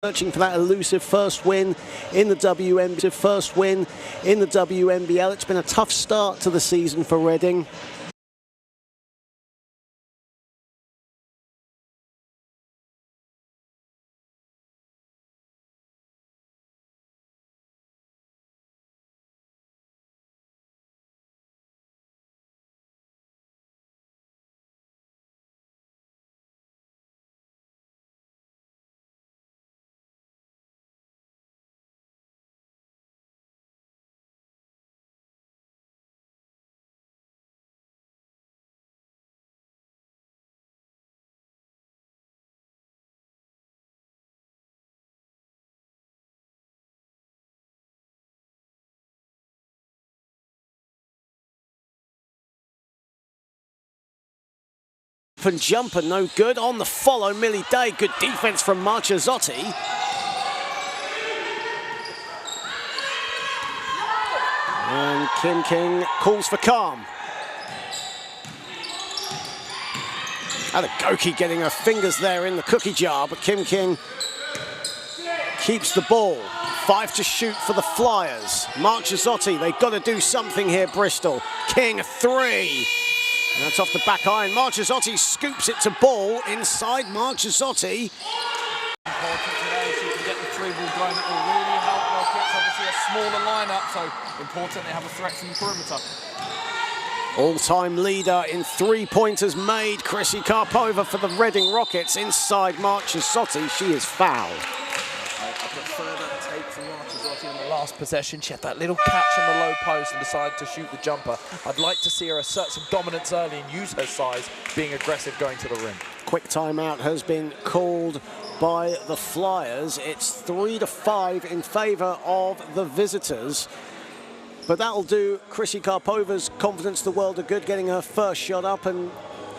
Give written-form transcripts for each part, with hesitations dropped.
Searching for that elusive first win in the WNBL. It's been a tough start to the season for Reading. And jumper no good. On the follow, Millie Day. Good defense from Marchezzotti. And Kim King calls for calm. Adegoke getting her fingers there in the cookie jar, but Kim King keeps the ball. 5 to shoot for the Flyers. Marchezzotti, they've got to do something here, Bristol. King, 3. And that's off the back iron. Marchezzotti scoops it to ball inside Marchezzotti. Important today, so you can get the 3-ball going. It will really help Rockets. Obviously a smaller lineup, so important they have a threat from the perimeter. All-time leader in 3-pointers made. Chrissy Karpova for the Reading Rockets inside Marchezzotti. She is fouled. A further take from Marchezzotti in the last possession. She had that little catch in the low post and decided to shoot the jumper. I'd like to see her assert some dominance early and use her size, being aggressive going to the rim. Quick timeout has been called by the Flyers. It's 3-5 in favour of the visitors. But that'll do Chrissy Karpova's confidence the world of good, getting her first shot up and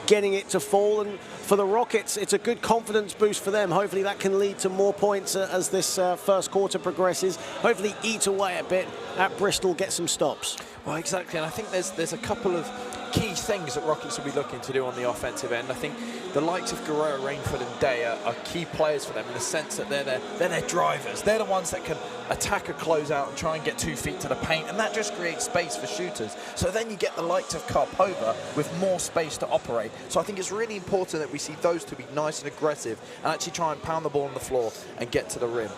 getting it to fall. And for the Rockets, it's a good confidence boost for them. Hopefully that can lead to more points as this first quarter progresses. Hopefully eat away a bit at Bristol, get some stops. Well, exactly, and I think there's a couple of key things that Rockets will be looking to do on the offensive end. I think the likes of Guerrero, Rainford and Day are key players for them in the sense that they're their drivers. They're the ones that can attack a closeout and try and get 2 feet to the paint, and that just creates space for shooters. So then you get the likes of Karpova with more space to operate. So I think it's really important that we see those two be nice and aggressive and actually try and pound the ball on the floor and get to the rim.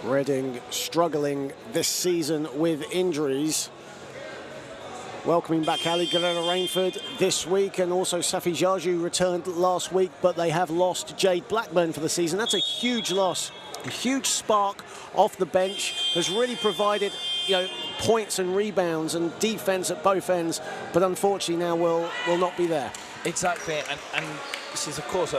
Reading struggling this season with injuries. Welcoming back Ali Guerrero-Rainford this week, and also Safi Jaju returned last week, but they have lost Jade Blackburn for the season. That's a huge loss. A huge spark off the bench, has really provided, points and rebounds and defense at both ends, but unfortunately now will not be there. Exactly, and this is of course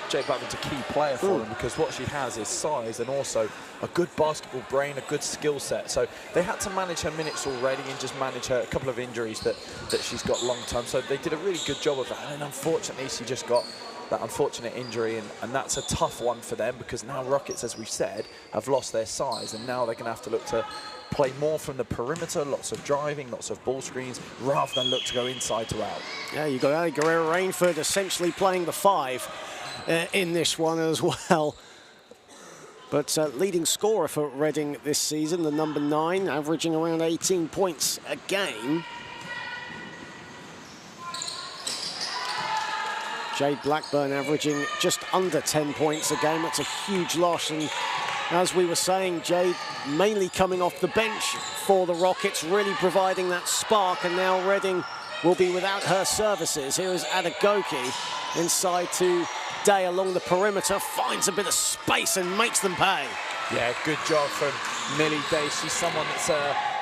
Jade Blackburn's a key player for them, because what she has is size and also a good basketball brain, a good skill set. So they had to manage her minutes already and just manage her a couple of injuries that she's got long term. So they did a really good job of that, and unfortunately she just got that unfortunate injury, and that's a tough one for them, because now Rockets, as we've said, have lost their size, and now they're going to have to look to play more from the perimeter, lots of driving, lots of ball screens, rather than look to go inside to out. Yeah, you've got Ali Guerrero-Rainford essentially playing the 5 in this one as well. But leading scorer for Reading this season, the number 9, averaging around 18 points a game. Jade Blackburn averaging just under 10 points a game. That's a huge loss. And as we were saying, Jade mainly coming off the bench for the Rockets, really providing that spark. And now Reading will be without her services. Here is Adegoke inside to Day along the perimeter, finds a bit of space and makes them pay. Yeah, good job from Millie Day. She's someone that's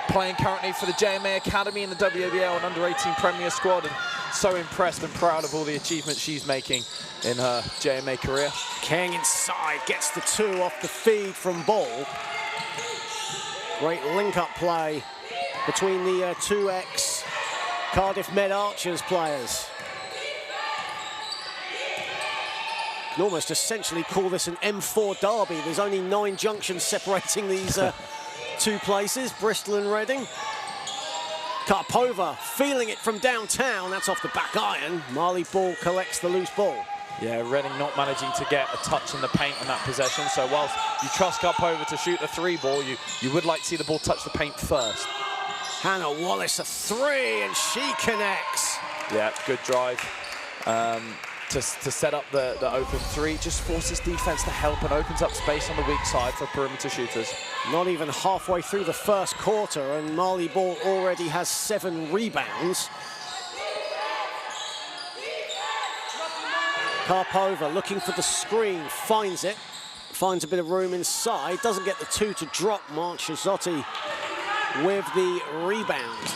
playing currently for the JMA Academy in the WNBL and under-18 Premier squad, and so impressed and proud of all the achievements she's making in her JMA career. King inside, gets the 2 off the feed from Ball. Great link-up play between the 2X Cardiff Med Archers players. Can almost essentially call this an M4 derby. There's only 9 junctions separating these 2 places, Bristol and Reading. Karpova feeling it from downtown. That's off the back iron. Marley Ball collects the loose ball. Yeah, Reading not managing to get a touch in the paint on that possession. So whilst you trust Karpova to shoot the 3 ball, you would like to see the ball touch the paint first. Hannah Wallace a 3, and she connects. Yeah, good drive. To set up the open 3, just forces defense to help and opens up space on the weak side for perimeter shooters. Not even halfway through the first quarter, and Marley Ball already has 7 rebounds. Karpova looking for the screen, finds it, finds a bit of room inside, doesn't get the 2 to drop. Marchesotti with the rebound.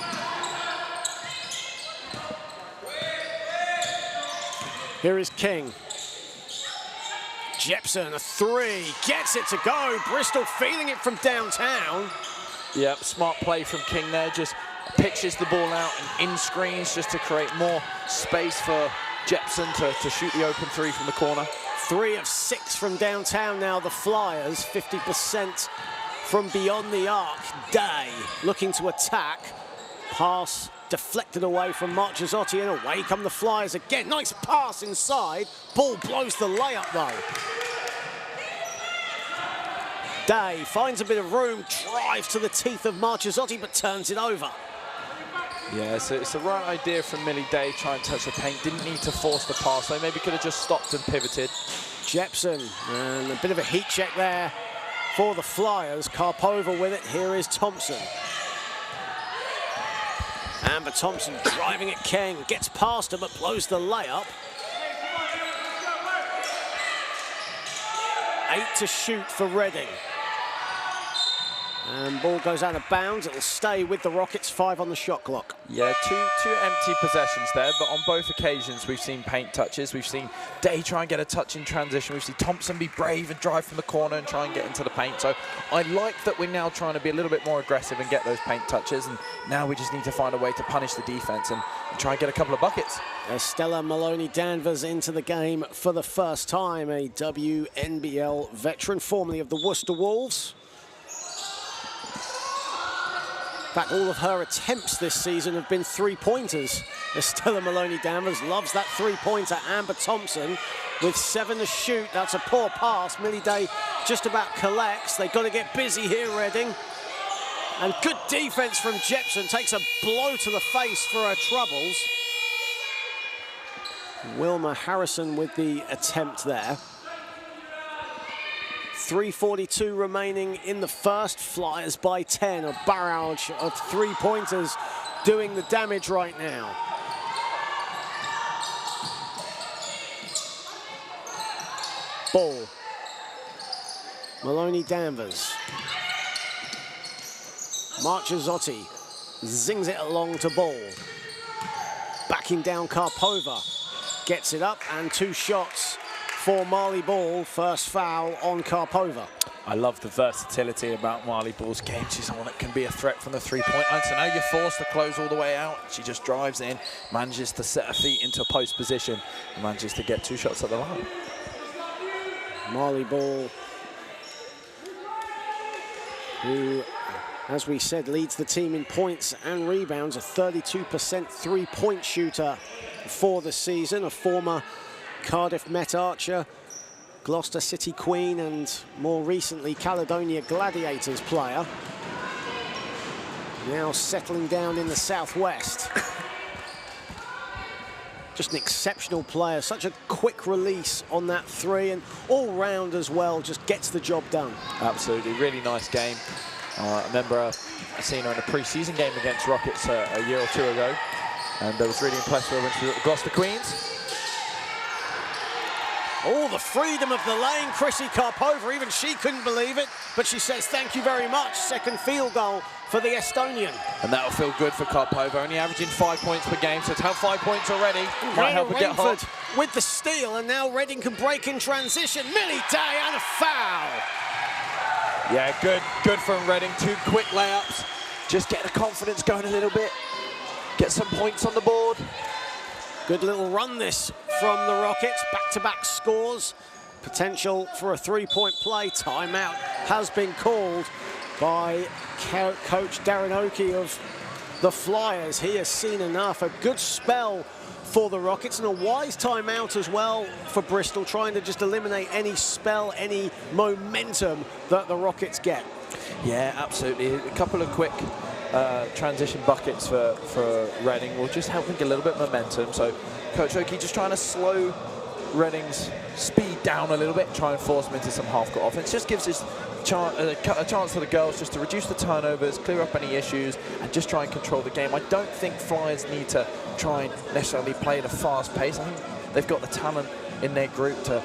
Here is King. Jepson, a 3, gets it to go. Bristol feeling it from downtown. Yep, smart play from King there. Just pitches the ball out and in screens just to create more space for Jepson to shoot the open 3 from the corner. 3 of 6 from downtown now, the Flyers. 50% from beyond the arc. Day looking to attack. Pass deflected away from Marchesotti, and away come the Flyers again. Nice pass inside. Ball blows the layup though. Day finds a bit of room, drives to the teeth of Marchesotti, but turns it over. Yeah, so it's the right idea from Millie Day, trying to touch the paint. Didn't need to force the pass, though. Maybe could have just stopped and pivoted. Jepson, and a bit of a heat check there for the Flyers. Karpova with it. Here is Thompson. Amber Thompson driving at King, gets past him but blows the layup. 8 to shoot for Reading. And ball goes out of bounds. It'll stay with the Rockets. 5 on the shot clock. Yeah, two empty possessions there, but on both occasions we've seen paint touches. We've seen Day try and get a touch in transition. We've seen Thompson be brave and drive from the corner and try and get into the paint. So I like that we're now trying to be a little bit more aggressive and get those paint touches. And now we just need to find a way to punish the defense and try and get a couple of buckets. Estella Maloney-Danvers into the game for the first time. A WNBL veteran, formerly of the Worcester Wolves. In fact, all of her attempts this season have been 3-pointers. Estella Maloney-Danvers loves that 3-pointer. Amber Thompson with 7 to shoot. That's a poor pass. Millie Day just about collects. They've got to get busy here, Reading. And good defense from Jepson. Takes a blow to the face for her troubles. Wilma Harrison with the attempt there. 3:42 remaining in the first. Flyers by 10. A barrage of 3-pointers doing the damage right now. Ball. Maloney-Danvers. Marchesotti zings it along to Ball. Backing down Karpova. Gets it up, and 2 shots for Marley Ball. First foul on Karpova. I love the versatility about Marley Ball's game. She's someone that can be a threat from the 3-point line. So now you're forced to close all the way out. She just drives in, manages to set her feet into a post position, and manages to get 2 shots at the line. Marley Ball, who, as we said, leads the team in points and rebounds, a 32% 3-point shooter for the season, a former Cardiff Met Archer, Gloucester City Queen, and more recently Caledonia Gladiators player. Now settling down in the Southwest. Just an exceptional player, such a quick release on that 3, and all round as well, just gets the job done. Absolutely, really nice game. I remember seeing her in a pre-season game against Rockets a year or 2 ago, and I was really impressed with her when she was at the Gloucester Queens. Oh, the freedom of the lane. Chrissy Karpova, even she couldn't believe it, but she says thank you very much. Second field goal for the Estonian. And that'll feel good for Karpova, only averaging 5 points per game, so to have 5 points already might help her get hot. With the steal, and now Reading can break in transition. Millie Day and a foul. Yeah, good from Reading. 2 quick layups. Just get the confidence going a little bit. Get some points on the board. Good little run this from the Rockets. Back-to-back scores. Potential for a 3-point play. Timeout has been called by Coach Darren Oakey of the Flyers. He has seen enough. A good spell for the Rockets, and a wise timeout as well for Bristol, trying to just eliminate any spell, any momentum that the Rockets get. Yeah, absolutely. A couple of quick transition buckets for Reading will just help them get a little bit of momentum. So Coach Oakey just trying to slow Reading's speed down a little bit, try and force them into some half-court offense. Just gives us a chance for the girls just to reduce the turnovers, clear up any issues, and just try and control the game. I don't think Flyers need to try and necessarily play at a fast pace. I think they've got the talent in their group to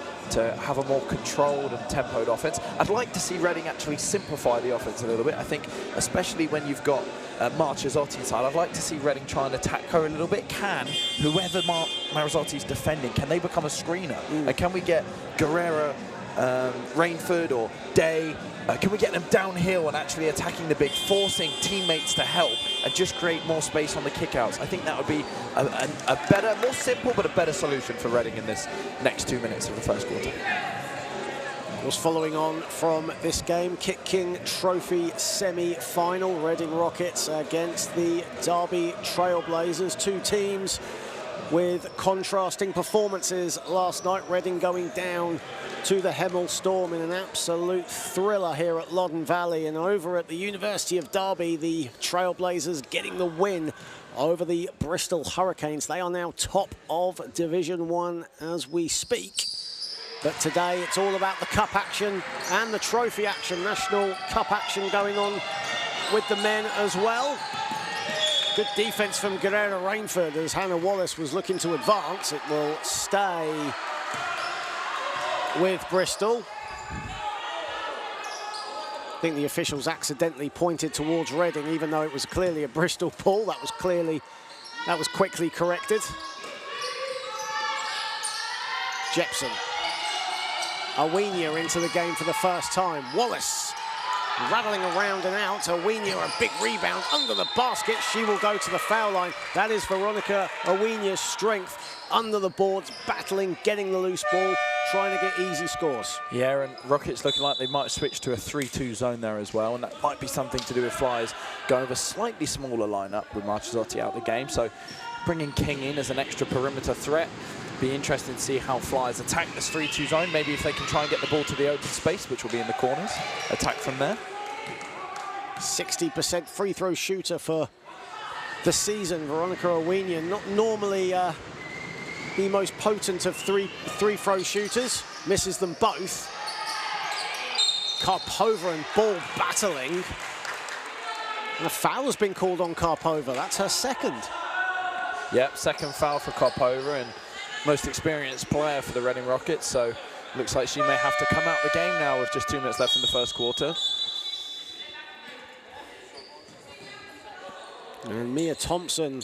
have a more controlled and tempoed offense. I'd like to see Reading actually simplify the offense a little bit. I think especially when you've got Marzotti's inside, I'd like to see Reading try and attack her a little bit. Can whoever Marzotti's defending, can they become a screener? Can we get Guerrero, Rainford or Day, can we get them downhill and actually attacking the big, forcing teammates to help and just create more space on the kickouts? I think that would be a better, more simple, but a better solution for Reading in this next 2 minutes of the first quarter. Was following on from this game, Kit King Trophy semi-final, Reading Rockets against the Derby Trailblazers. Two teams with contrasting performances last night. Reading going down to the Hemel Storm in an absolute thriller here at Loddon Valley, and over at the University of Derby, the Trailblazers getting the win over the Bristol Hurricanes. They are now top of Division 1 as we speak. But today it's all about the cup action and the trophy action, National Cup action going on with the men as well. Good defense from Guerrero Rainford as Hannah Wallace was looking to advance. It will stay with Bristol. I think the officials accidentally pointed towards Reading, even though it was clearly a Bristol pull. That was quickly corrected. Jepson. Awenia into the game for the first time. Wallace rattling around and out. Awenia, a big rebound under the basket. She will go to the foul line. That is Veronica Awenia's strength under the boards, battling, getting the loose ball, trying to get easy scores. Yeah, and Rockets looking like they might switch to a 3-2 zone there as well, and that might be something to do with Flyers going with a slightly smaller lineup with Marzotti out the game. So bringing King in as an extra perimeter threat. Be interesting to see how Flyers attack this 3-2 zone. Maybe if they can try and get the ball to the open space, which will be in the corners. Attack from there. 60% free throw shooter for the season. Veronica Awenia, not normally the most potent of three throw shooters. Misses them both. Karpova and Ball battling. And a foul has been called on Karpova. That's her second. Yep, second foul for Karpova, and most experienced player for the Reading Rockets, so looks like she may have to come out the game now with just 2 minutes left in the first quarter. And Mia Thompson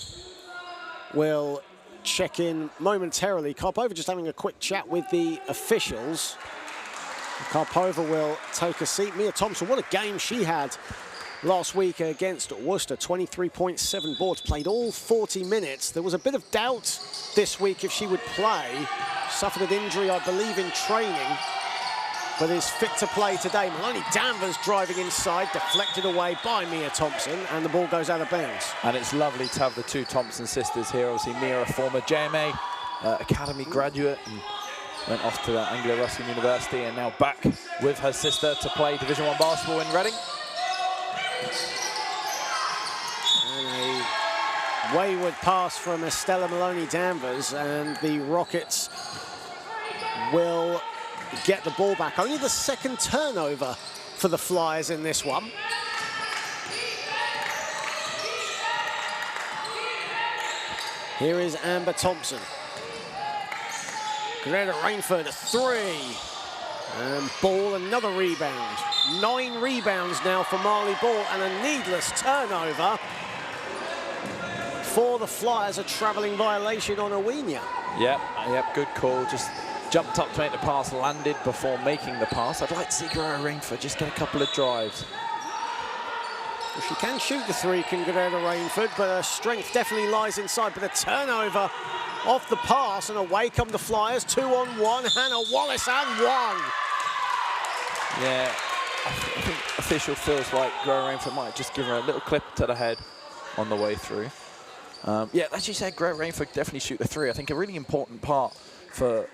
will check in momentarily. Karpova just having a quick chat with the officials. Karpova will take a seat. Mia Thompson, what a game she had last week against Worcester. 23.7 boards, played all 40 minutes. There was a bit of doubt this week if she would play. Suffered an injury, I believe, in training, but is fit to play today. Maloney Danvers driving inside, deflected away by Mia Thompson, and the ball goes out of bounds. And it's lovely to have the two Thompson sisters here. Obviously, Mia, a former JMA Academy graduate, and went off to Anglia Ruskin University, and now back with her sister to play Division 1 basketball in Reading. And a wayward pass from Estella Maloney Danvers, and the Rockets will get the ball back. Only the second turnover for the Flyers in this one. Here is Amber Thompson. Greta Rainford, a three. And Ball, another rebound. 9 rebounds now for Marley Ball, and a needless turnover for the Flyers. A travelling violation on Awenia. Yep, good call. Just jumped up to make the pass, landed before making the pass. I'd like to see Guerrero Rainford just get a couple of drives. Well, she can shoot the three, can Guerrero Rainford, but her strength definitely lies inside. But a turnover off the pass, and away come the Flyers. 2-on-1, Hannah Wallace, and one. Yeah, I think official feels like Guerrero Rainford might just give her a little clip to the head on the way through. Yeah, as you said, Greg Rainford definitely shoot the three. I think a really important part for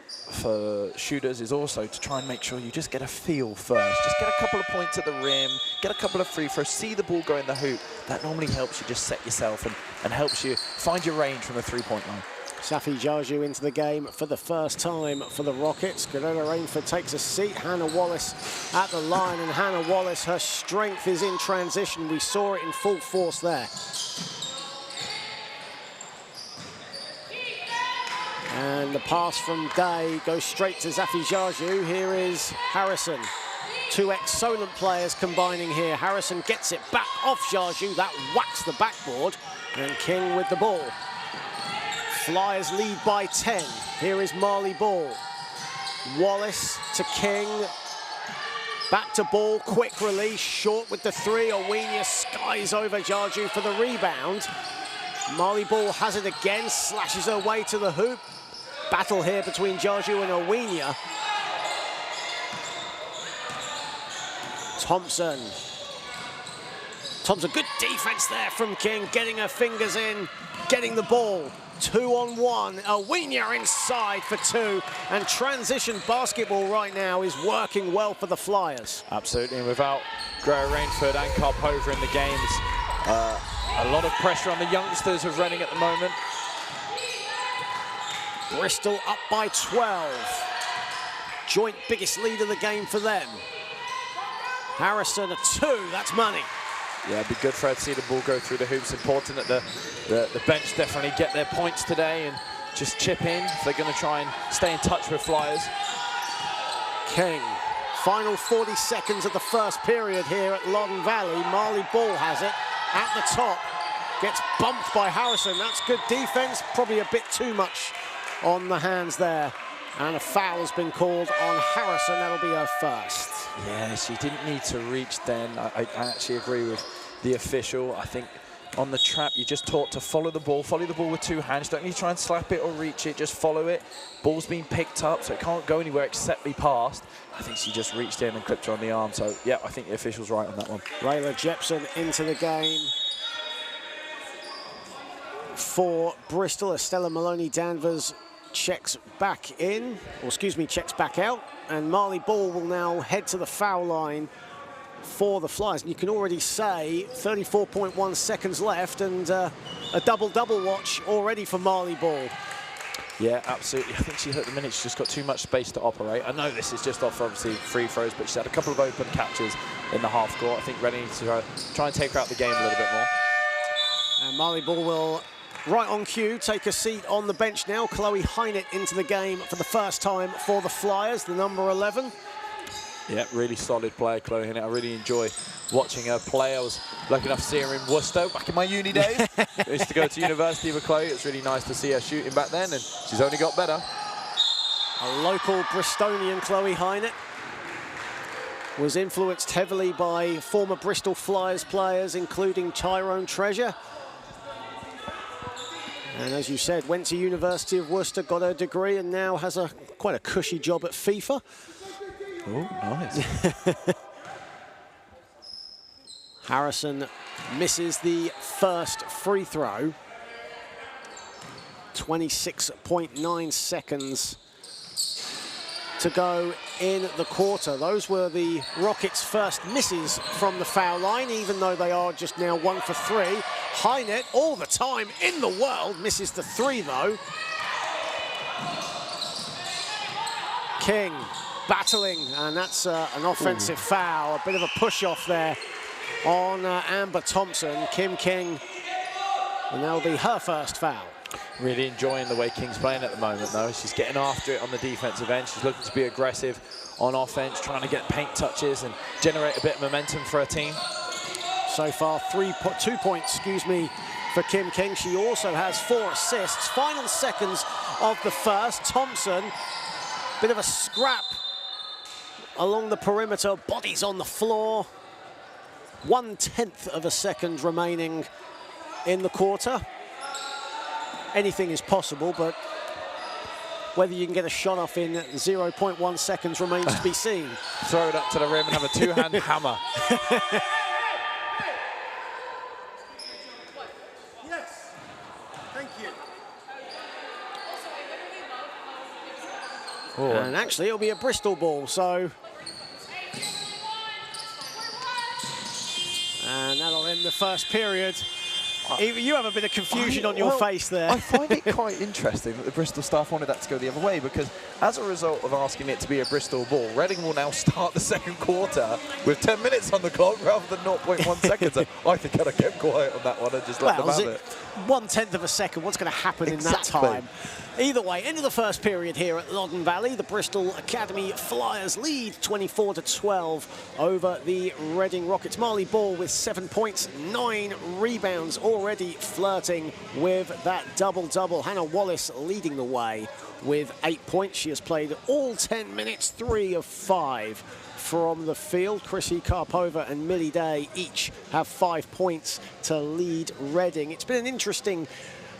shooters is also to try and make sure you just get a feel first. Just get a couple of points at the rim, get a couple of free throws, see the ball go in the hoop. That normally helps you just set yourself and helps you find your range from the three-point line. Safi Jaju into the game for the first time for the Rockets. Greta Rainford takes a seat. Hannah Wallace at the line, and Hannah Wallace, her strength is in transition. We saw it in full force there. And the pass from Day goes straight to Safi Jaju. Here is Harrison. Two ex-Solent players combining here. Harrison gets it back off Jaju. That whacks the backboard. And King with the ball. Flyers lead by 10. Here is Marley Ball. Wallace to King. Back to Ball, quick release, short with the three. Owenia skies over Jaju for the rebound. Marley Ball has it again, slashes her way to the hoop. Battle here between Jaju and Owenia. Thompson, good defense there from King, getting her fingers in, getting the ball. 2-on-1, Owenia inside for two, and transition basketball right now is working well for the Flyers. Absolutely, and without Greta Rainford and Karpova in the games, a lot of pressure on the youngsters of Reading at the moment. Bristol up by 12. Joint biggest lead of the game for them. Harrison a two, that's money. Yeah, it'd be good for her to see the ball go through the hoops. Important that the bench definitely get their points today and just chip in if they're going to try and stay in touch with Flyers. King, final 40 seconds of the first period here at Loddon Valley. Marley Ball has it at the top. Gets bumped by Harrison. That's good defense, probably a bit too much on the hands there. And a foul has been called on Harrison. That'll be her first. Yeah, she didn't need to reach then. I actually agree with the official. I think on the trap, you're just taught to follow the ball with two hands. Don't need to try and slap it or reach it, just follow it. Ball's being picked up, so it can't go anywhere except be passed. I think she just reached in and clipped her on the arm. So, yeah, I think the official's right on that one. Layla Jepson into the game for Bristol. Estella Maloney-Danvers checks back in, or excuse me, checks back out, and Marley Ball will now head to the foul line for the Flyers. And you can already say 34.1 seconds left, and a double-double watch already for Marley Ball. Yeah, absolutely. I think she at the minute she's just got too much space to operate. I know this is just off obviously free throws, but she's had a couple of open catches in the half court. I think Reading needs to try and take her out the game a little bit more. And Marley Ball will, right on cue, take a seat on the bench now. Chloe Hynett into the game for the first time for the Flyers, the number 11. Yeah, really solid player, Chloe Hynett. I really enjoy watching her play. I was lucky enough to see her in Worcester back in my uni days. I used to go to university with Chloe. It's really nice to see her shooting back then, and she's only got better. A local Bristolian, Chloe Hynett, was influenced heavily by former Bristol Flyers players, including Tyrone Treasure. And as you said, went to University of Worcester, got her degree, and now has quite a cushy job at FIFA. Oh, nice. Harrison misses the first free throw. 26.9 seconds to go in the quarter. Those were the Rockets' first misses from the foul line, even though they are just now 1 for 3. Hynett, all the time in the world, misses the three, though. King battling, and that's an offensive foul. A bit of a push-off there on Amber Thompson. Kim King, and that'll be her first foul. Really enjoying the way King's playing at the moment, though. She's getting after it on the defensive end. She's looking to be aggressive on offense, trying to get paint touches and generate a bit of momentum for her team. So far, 2 points, excuse me, for Kim King. She also has 4 assists. Final seconds of the first. Thompson, bit of a scrap along the perimeter, bodies on the floor. 1/10 of a second remaining in the quarter. Anything is possible, but whether you can get a shot off in 0.1 seconds remains to be seen. Throw it up to the rim and have a two-hand hammer. Oh. And actually, it'll be a Bristol ball, so... And that'll end the first period. You have a bit of confusion on your face there. I find it quite interesting that the Bristol staff wanted that to go the other way, because as a result of asking it to be a Bristol ball, Reading will now start the second quarter with 10 minutes on the clock rather than 0.1 seconds. I think I'd have kept quiet on that one and just let them have it. 1/10 of a second, what's going to happen in that time? Either way, end of the first period here at Loddon Valley. The Bristol Academy Flyers lead 24-12 over the Reading Rockets. Marley Ball with 7 points, 9 rebounds, already flirting with that double-double. Hannah Wallace leading the way with 8 points. She has played all 10 minutes, 3 of 5 from the field. Chrissy Karpova and Millie Day each have 5 points to lead Reading. It's been an interesting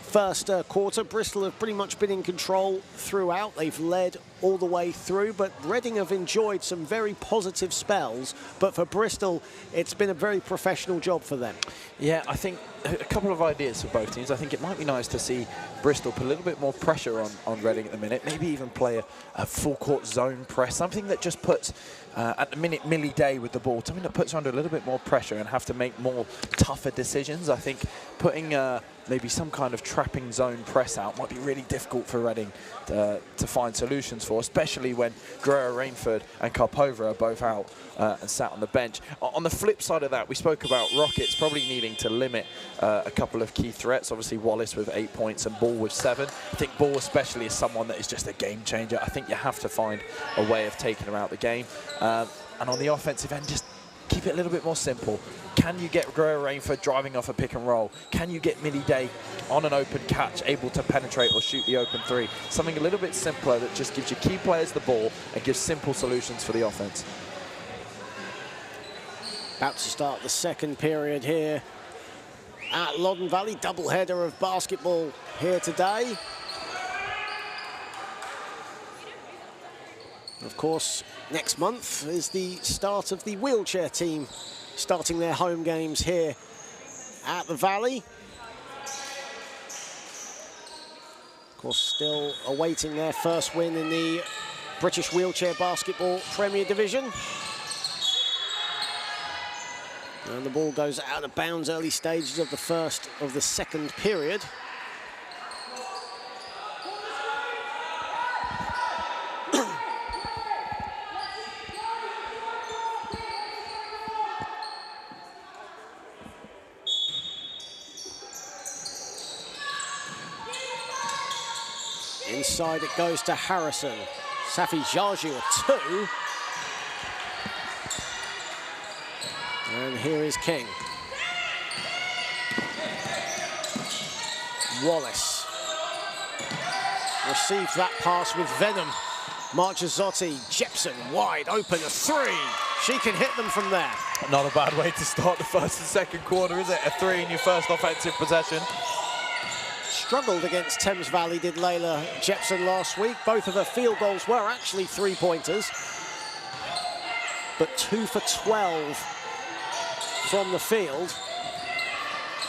first quarter. Bristol have pretty much been in control throughout. They've led all the way through, but Reading have enjoyed some very positive spells. But for Bristol, it's been a very professional job for them. Yeah, I think a couple of ideas for both teams. I think it might be nice to see Bristol put a little bit more pressure on Reading at the minute, maybe even play a full-court zone press, something that just puts, at the minute, Millie Day with the ball, something that puts her under a little bit more pressure and have to make more tougher decisions. I think putting maybe some kind of trapping zone press out might be really difficult for Reading to find solutions for, especially when Guerrero Rainford and Karpova are both out and sat on the bench. On the flip side of that, we spoke about Rockets probably needing to limit a couple of key threats. Obviously, Wallace with 8 points and Ball with 7. I think Ball especially is someone that is just a game changer. I think you have to find a way of taking her out the game. And on the offensive end, just keep it a little bit more simple. Can you get Guerrero Rainford driving off a pick and roll? Can you get Millie Day on an open catch, able to penetrate or shoot the open three? Something a little bit simpler that just gives your key players the ball and gives simple solutions for the offense. About to start the second period here at Loddon Valley. Doubleheader of basketball here today. Of course, next month is the start of the wheelchair team starting their home games here at the Valley. Of course, still awaiting their first win in the British Wheelchair Basketball Premier Division. And the ball goes out of bounds early stages of the second period. Inside it goes to Harrison. Safi Jaju a 2. And here is King. Wallace received that pass with venom. Marchizzotti, Jepson wide open, a 3. She can hit them from there. Not a bad way to start the first and second quarter, is it? A 3 in your first offensive possession. Struggled against Thames Valley, did Layla Jepson last week. Both of her field goals were actually 3-pointers. But 2 for 12 from the field.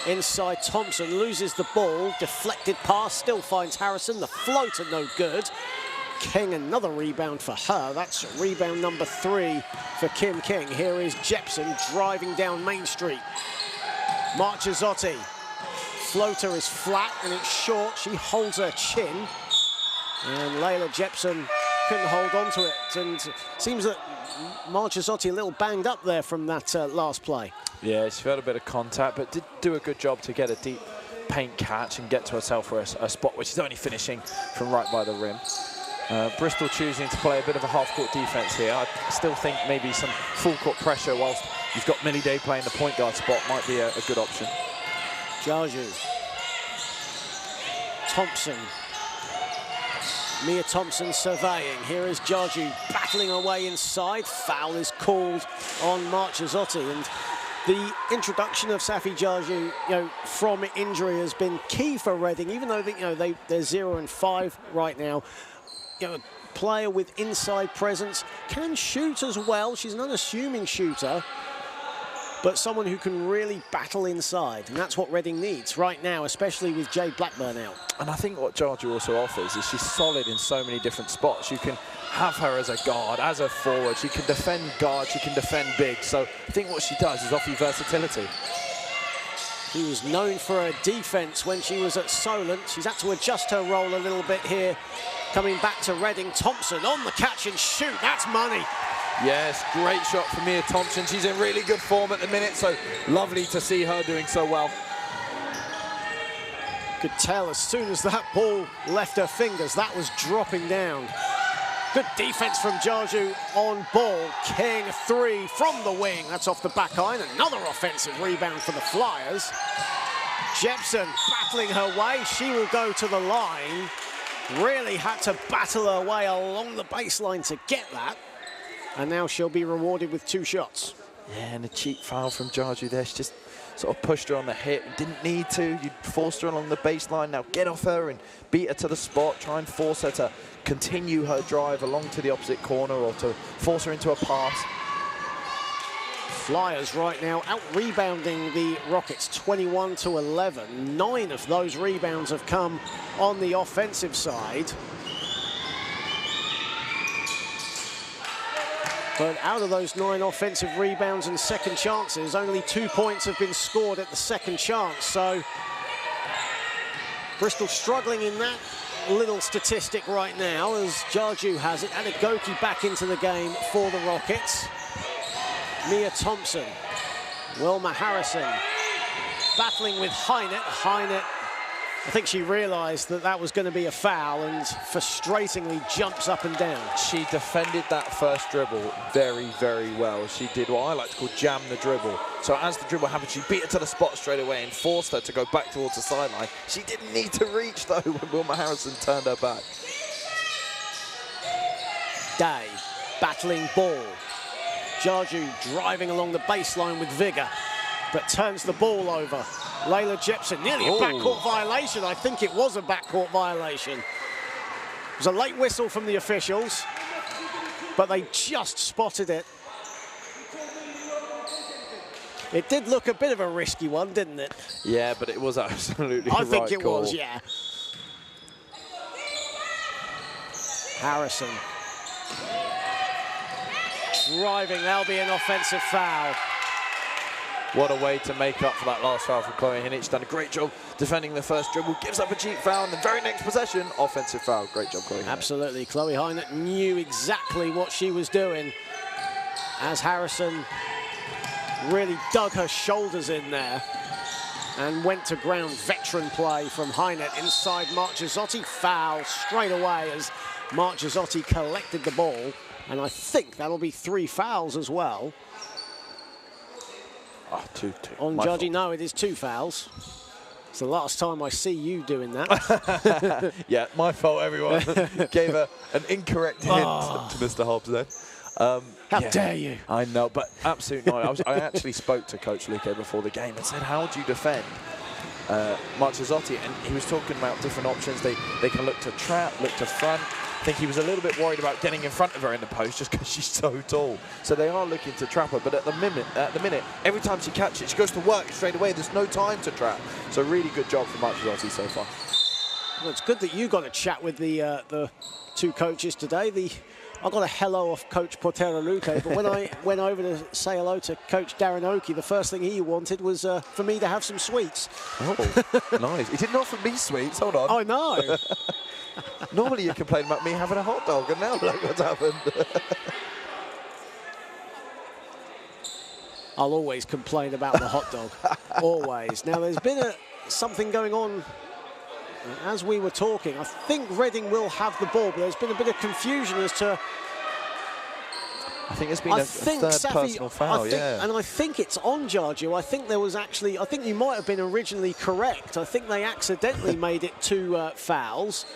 Inside, Thompson loses the ball. Deflected pass, still finds Harrison. The floater no good. King, another rebound for her. That's rebound number 3 for Kim King. Here is Jepson driving down Main Street. Marchizzotti. Floater is flat and it's short. She holds her chin. And Layla Jepson couldn't hold on to it. And seems that Marchizzotti a little banged up there from that last play. Yeah, she felt a bit of contact, but did do a good job to get a deep paint catch and get to herself for a spot which is only finishing from right by the rim. Bristol choosing to play a bit of a half-court defense here. I still think maybe some full-court pressure whilst you've got Millie Day playing the point guard spot might be a good option. Jaju. Thompson. Mia Thompson surveying. Here is Jaju battling away inside. Foul is called on Marchizzotti. And the introduction of Safi Jaju, from injury has been key for Reading, even though they're 0-5 right now. A player with inside presence, can shoot as well. She's an unassuming shooter. but someone who can really battle inside, and that's what Reading needs right now, especially with Jade Blackburn out. And I think what Jarju also offers is she's solid in so many different spots. You can have her as a guard, as a forward. She can defend guard, she can defend big. So I think what she does is offer you versatility. She was known for her defence when she was at Solent. She's had to adjust her role a little bit here. Coming back to Reading, Thompson on the catch and shoot. That's money. Yes, great shot from Mia Thompson. She's in really good form at the minute, so lovely to see her doing so well. Could tell as soon as that ball left her fingers, that was dropping down. Good defense from Jarju on ball. King 3 from the wing. That's off the back iron. Another offensive rebound for the Flyers. Jepson battling her way. She will go to the line. Really had to battle her way along the baseline to get that. And now she'll be rewarded with 2 shots. Yeah, and a cheap foul from Jarju there. She just sort of pushed her on the hip. Didn't need to. You forced her along the baseline. Now get off her and beat her to the spot. Try and force her to continue her drive along to the opposite corner or to force her into a pass. Flyers right now out-rebounding the Rockets 21-11. 9 of those rebounds have come on the offensive side. But out of those 9 offensive rebounds and second chances, only 2 points have been scored at the second chance. So Bristol struggling in that little statistic right now as Jarju has it. Adegoke back into the game for the Rockets. Mia Thompson, Wilma Harrison battling with Hynett. Hynett, I think she realised that that was going to be a foul and frustratingly jumps up and down. She defended that first dribble very, very well. She did what I like to call jam the dribble. So as the dribble happened, she beat her to the spot straight away and forced her to go back towards the sideline. She didn't need to reach, though, when Wilma Harrison turned her back. Day battling ball. Jarju driving along the baseline with vigour, but turns the ball over. Layla Jepson, nearly a backcourt violation. I think it was a backcourt violation. It was a late whistle from the officials, but they just spotted it. It did look a bit of a risky one, didn't it? Yeah, but it was absolutely I think right it call. was, yeah. Harrison. Driving, that'll be an offensive foul. What a way to make up for that last foul from Chloe Hynett. She's done a great job defending the first dribble, gives up a cheap foul, and the very next possession, offensive foul. Great job, Chloe Hynett. Absolutely. Chloe Hynett knew exactly what she was doing as Harrison really dug her shoulders in there and went to ground. Veteran play from Hynett inside Marchesotti. Foul straight away as Marchesotti collected the ball. And I think that'll be 3 fouls as well. Oh, two. On Jarju, no, it is 2 fouls. It's the last time I see you doing that. Yeah, my fault, everyone. Gave her an incorrect hint to Mr. Hobbs then. How dare you? I know, but absolutely not. I actually spoke to Coach Luque before the game and said, how do you defend Marchesotti? And he was talking about different options. They can look to trap, look to front. I think he was a little bit worried about getting in front of her in the post just because she's so tall. So they are looking to trap her, but at the minute, every time she catches it, she goes to work straight away. There's no time to trap. So really good job from Marchesotti so far. Well, it's good that you got a chat with the 2 coaches today. I got a hello off Coach Portero Luque, but when I went over to say hello to Coach Darren Oakey, the first thing he wanted was for me to have some sweets. Oh, nice. He didn't offer me sweets. Hold on. I know. Normally you complain about me having a hot dog, and now look what's happened. I'll always complain about the hot dog. Always. Now, there's been something going on as we were talking. I think Reading will have the ball, but there's been a bit of confusion as to... I think it's been a third personal foul, yeah. And I think it's on Jarju. I think there was actually... I think you might have been originally correct. I think they accidentally made it 2 fouls.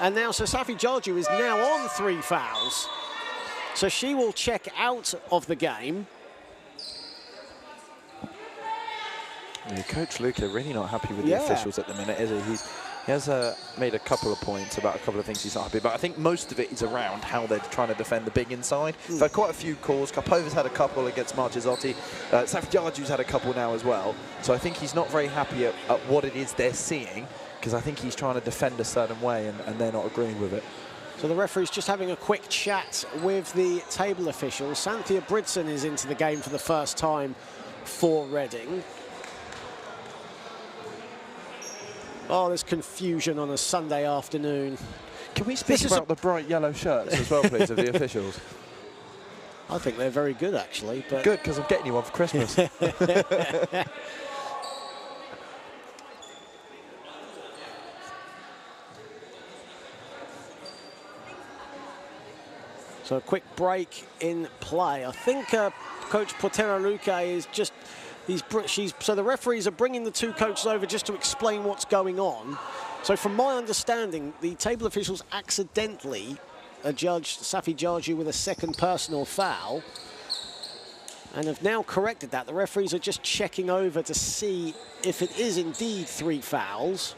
And now Safi Jarju is now on 3 fouls. So she will check out of the game. Yeah, Coach Luque really not happy with the officials at the minute, is he? He has made a couple of points about a couple of things he's not happy about. I think most of it is around how they're trying to defend the big inside. They've had quite a few calls. Karpova's had a couple against Marchesotti. Safjaju's had a couple now as well. So I think he's not very happy at what it is they're seeing, because I think he's trying to defend a certain way and they're not agreeing with it. So the referee's just having a quick chat with the table officials. Cynthia Bridson is into the game for the first time for Reading. Oh, there's confusion on a Sunday afternoon. Can we speak about the bright yellow shirts as well, please, of the officials? I think they're very good, actually. But good, because I'm getting you one for Christmas. So a quick break in play. I think Coach Portera Luque is just... so the referees are bringing the two coaches over just to explain what's going on. So from my understanding, the table officials accidentally adjudged Safjaju with a second personal foul and have now corrected that. The referees are just checking over to see if it is indeed 3 fouls.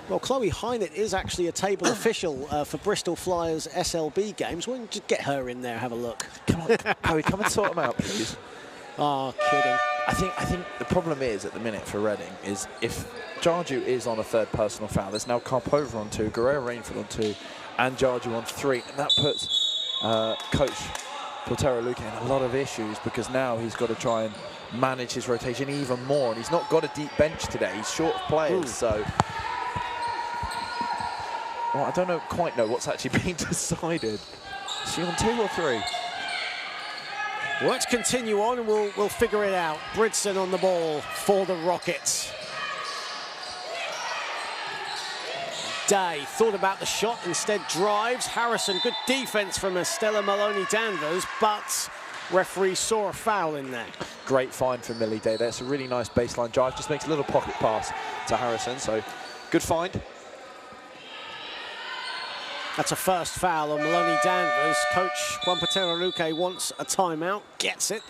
Well, Chloe Hynett is actually a table official for Bristol Flyers SLB games. Why don't you just get her in there, have a look? Come on, Chloe, come and sort them out, please. Oh, kidding. I think the problem is at the minute for Reading is if Jarju is on a third personal foul, there's now Karpova on 2, Guerrero-Rainford on 2, and Jarju on 3, and that puts Coach Portera Luque in a lot of issues, because now he's got to try and manage his rotation even more, and he's not got a deep bench today. He's short of players, so... Well, I don't quite know what's actually being decided. Is she on 2 or 3? Well, let's continue on and we'll figure it out. Bridson on the ball for the Rockets. Day thought about the shot, instead drives. Harrison, good defense from Estella Maloney-Danvers, but referee saw a foul in there. Great find from Millie Day. That's a really nice baseline drive. Just makes a little pocket pass to Harrison, so good find. That's a first foul on Maloney Danvers. Coach Juan Portera Luque wants a timeout, gets it.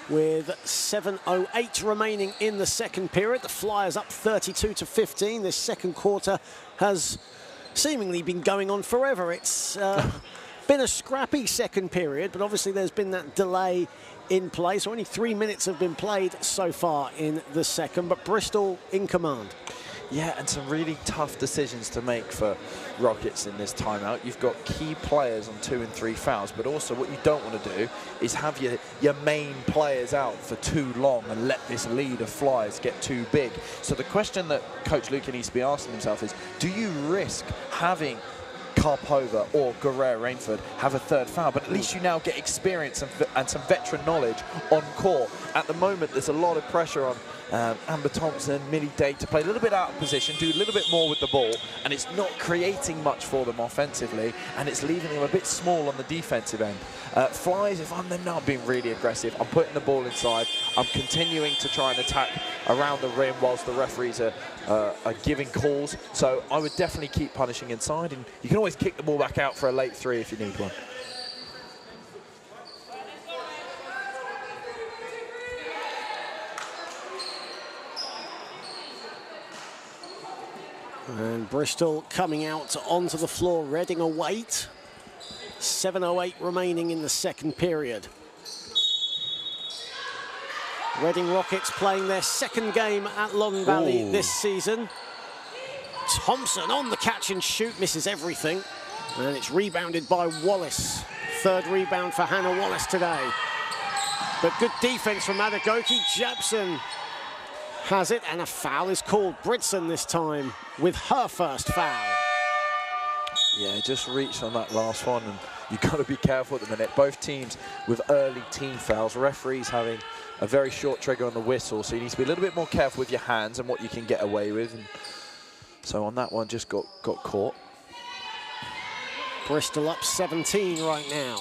With 7:08 remaining in the second period, the Flyers up 32-15. This second quarter has seemingly been going on forever. It's been a scrappy second period, but obviously there's been that delay in play. So only 3 minutes have been played so far in the second, but Bristol in command. Yeah, and some really tough decisions to make for Rockets in this timeout. You've got key players on 2 and 3 fouls, but also what you don't want to do is have your main players out for too long and let this lead of Flyers get too big. So the question that Coach Luque needs to be asking himself is, do you risk having Karpova or Guerrero-Rainford have a third foul? But at least you now get experience and some veteran knowledge on court. At the moment, there's a lot of pressure on Amber Thompson, Millie Day to play a little bit out of position, do a little bit more with the ball, and it's not creating much for them offensively, and it's leaving them a bit small on the defensive end. Flyers, if I'm them now, I'm being really aggressive. I'm putting the ball inside. I'm continuing to try and attack around the rim whilst the referees are giving calls. So I would definitely keep punishing inside, and you can always kick the ball back out for a late 3 if you need one. And Bristol coming out onto the floor. Reading await. 7:08 remaining in the second period. Reading Rockets playing their second game at Long Valley this season. Thompson on the catch and shoot, misses everything. And it's rebounded by Wallace. Third rebound for Hannah Wallace today. But good defense from Adagoki. Jepson has it, and a foul is called. Bridson this time with her first foul. Yeah, just reached on that last one, and you've got to be careful at the minute. Both teams with early team fouls. Referees having a very short trigger on the whistle, so you need to be a little bit more careful with your hands and what you can get away with. And so on that one, just got caught. Bristol up 17 right now.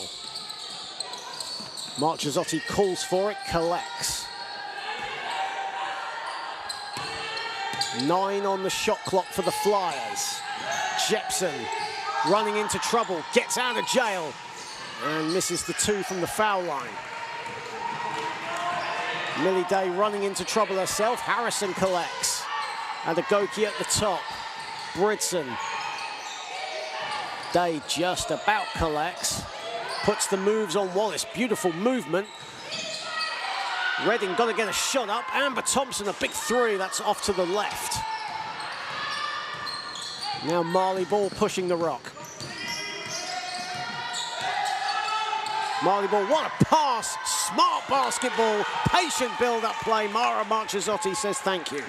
Marchesotti calls for it, collects. 9 on the shot clock for the Flyers. Jepson running into trouble, gets out of jail, and misses the 2 from the foul line. Millie Day running into trouble herself. Harrison collects. Adegoke at the top. Bridson. Day just about collects. Puts the moves on Wallace. Beautiful movement. Redding got to get a shot up. Amber Thompson, a big three. That's off to the left. Now Marley Ball pushing the rock. Marley Ball, what a pass. Smart basketball. Patient build-up play. Mara Marchesotti says thank you.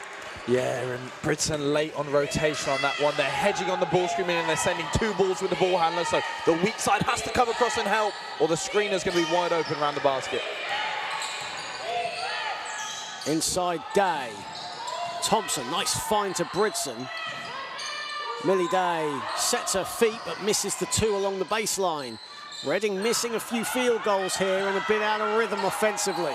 Yeah, and Bridson late on rotation on that one. They're hedging on the ball screen and they're sending two balls with the ball handler, so the weak side has to come across and help, or the screener's going to be wide open around the basket. Inside Day. Thompson, nice find to Bridson. Millie Day sets her feet but misses the two along the baseline. Reading missing a few field goals here and a bit out of rhythm offensively.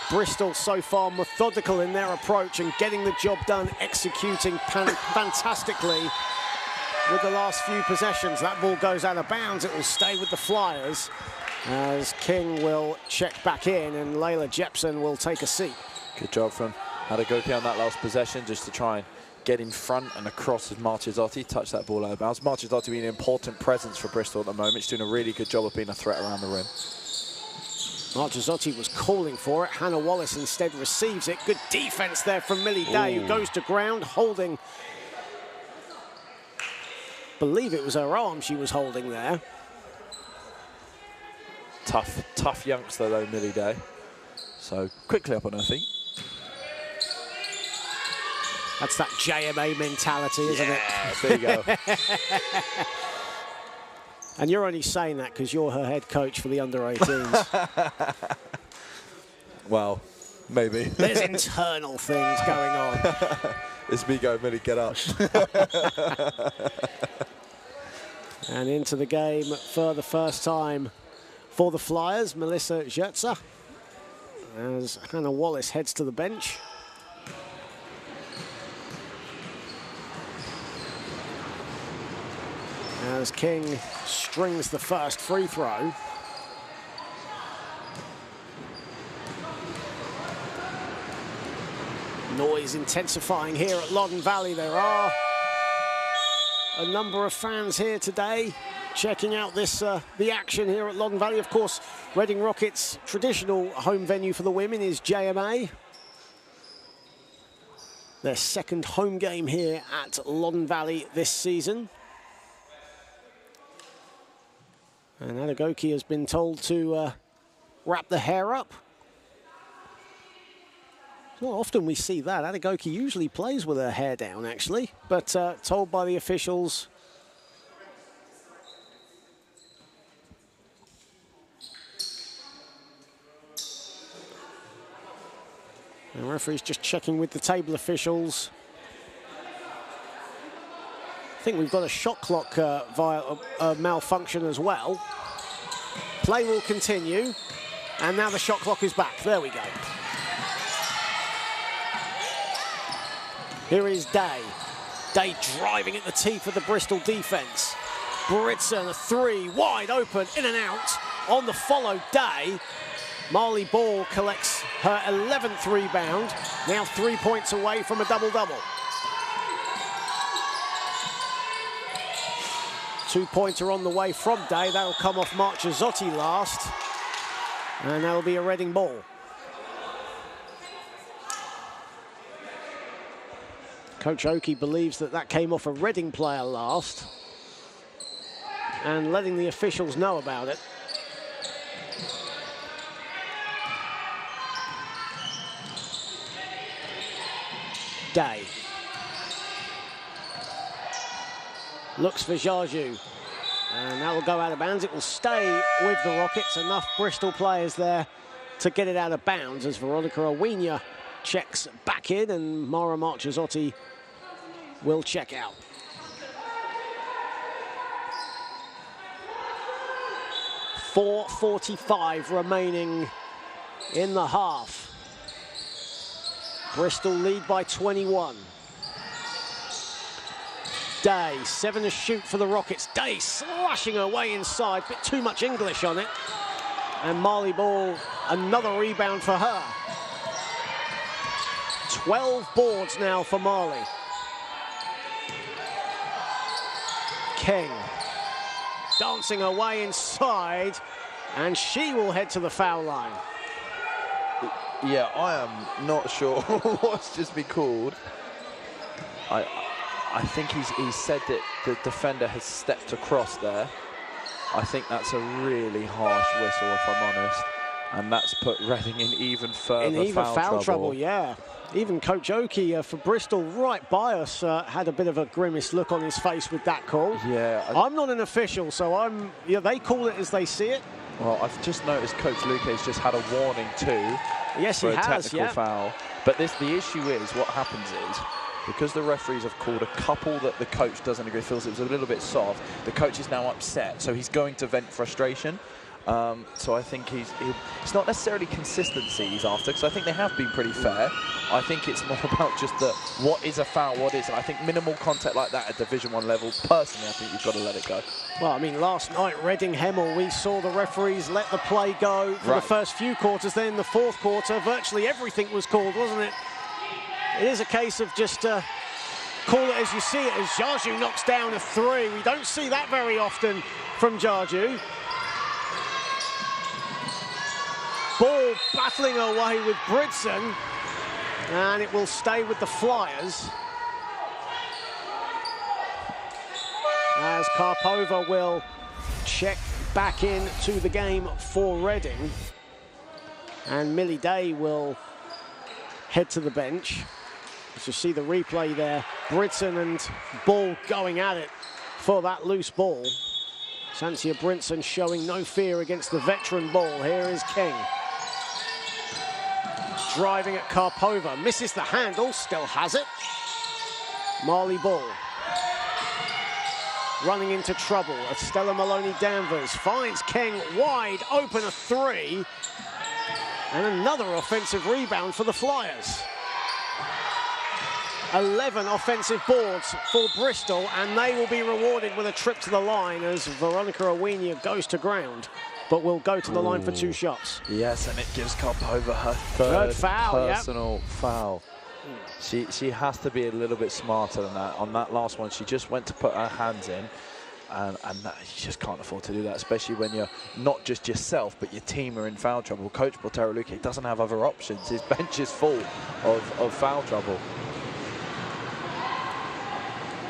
Bristol so far methodical in their approach and getting the job done, executing fantastically with the last few possessions. That ball goes out of bounds. It will stay with the Flyers as King will check back in and Layla Jepson will take a seat. Good job from Adegoke on that last possession, just to try and get in front and across as Marchesotti touch that ball out of bounds. Marchesotti being an important presence for Bristol at the moment. She's doing a really good job of being a threat around the rim. Marchesotti was calling for it. Hannah Wallace instead receives it. Good defense there from Millie Day, who goes to ground, holding. Believe it was her arm she was holding there. Tough youngster though, Millie Day. So quickly up on her feet. That's that JMA mentality, isn't it? There you go. And you're only saying that because you're her head coach for the under-18s. Well, maybe. There's internal things going on. It's me going, Millie, get up. And into the game for the first time for the Flyers, Melissa Jertzer, as Hannah Wallace heads to the bench. As King strings the first free throw. Noise intensifying here at Loddon Valley. There are a number of fans here today checking out this the action here at Loddon Valley. Of course, Reading Rockets' traditional home venue for the women is JMA. Their second home game here at Loddon Valley this season. And Adegoke has been told to wrap the hair up. Not often we see that. Adegoke usually plays with her hair down, actually, but told by the officials. The referee's just checking with the table officials. I think we've got a shot clock malfunction as well. Play will continue, and now the shot clock is back. There we go. Here is Day. Day driving at the teeth of the Bristol defense. Bridson, a three, wide open, in and out. On the follow, Day. Marley Ball collects her 11th rebound. Now 3 points away from a double-double. 2-pointer on the way from Day. That'll come off Marchesotti last. And that'll be a Reading ball. Coach Oakey believes that that came off a Reading player last. And letting the officials know about it. Day. Looks for Jaju. And that will go out of bounds. It will stay with the Rockets. Enough Bristol players there to get it out of bounds as Veronica Owenia checks back in and Mara Marchesotti will check out. .4:45 remaining in the half. Bristol lead by 21. Day, 7 to shoot for the Rockets. Day slashing her way inside, bit too much English on it. And Marley Ball, another rebound for her. 12 boards now for Mali. King dancing her way inside, and she will head to the foul line. Yeah, I am not sure what's just been called. I think he's said that the defender has stepped across there. I think that's a really harsh whistle, if I'm honest. And that's put Reading in even further foul trouble. Yeah. Even Coach Oki for Bristol, right by us, had a bit of a grimace look on his face with that call. Yeah. I'm not an official, so they call it as they see it. Well, I've just noticed Coach Luque's just had a warning too. Yes, for he a has, technical foul. But the issue is, what happens is, because the referees have called a couple that the coach doesn't agree, feels it was a little bit soft, the coach is now upset, so he's going to vent frustration. So I think it's not necessarily consistency he's after, because I think they have been pretty fair. I think it's more about just what is a foul, what isn't. I think minimal contact like that at Division 1 level, personally, I think you've got to let it go. Well, I mean, last night, Reading Hemel, we saw the referees let the play go for the first few quarters. Then in the fourth quarter, virtually everything was called, wasn't it? It is a case of just call it as you see it, as Jarju knocks down a three. We don't see that very often from Jarju. Ball battling away with Bridson, and it will stay with the Flyers. As Karpova will check back into the game for Reading. And Millie Day will head to the bench. As you see the replay there, Bridson and Ball going at it for that loose ball. Santia Brinson showing no fear against the veteran Ball. Here is King. Driving at Karpova, misses the handle, still has it. Marley Ball. Running into trouble. Stella Maloney-Danvers finds King wide open, a three. And another offensive rebound for the Flyers. 11 offensive boards for Bristol, and they will be rewarded with a trip to the line as Veronica Owenia goes to ground, but will go to the line for 2 shots. Yes, and it gives Karpova her third foul, personal foul. She has to be a little bit smarter than that. On that last one, she just went to put her hands in, and that, you just can't afford to do that, especially when you're not just yourself, but your team are in foul trouble. Coach Botero Luque doesn't have other options. His bench is full of foul trouble.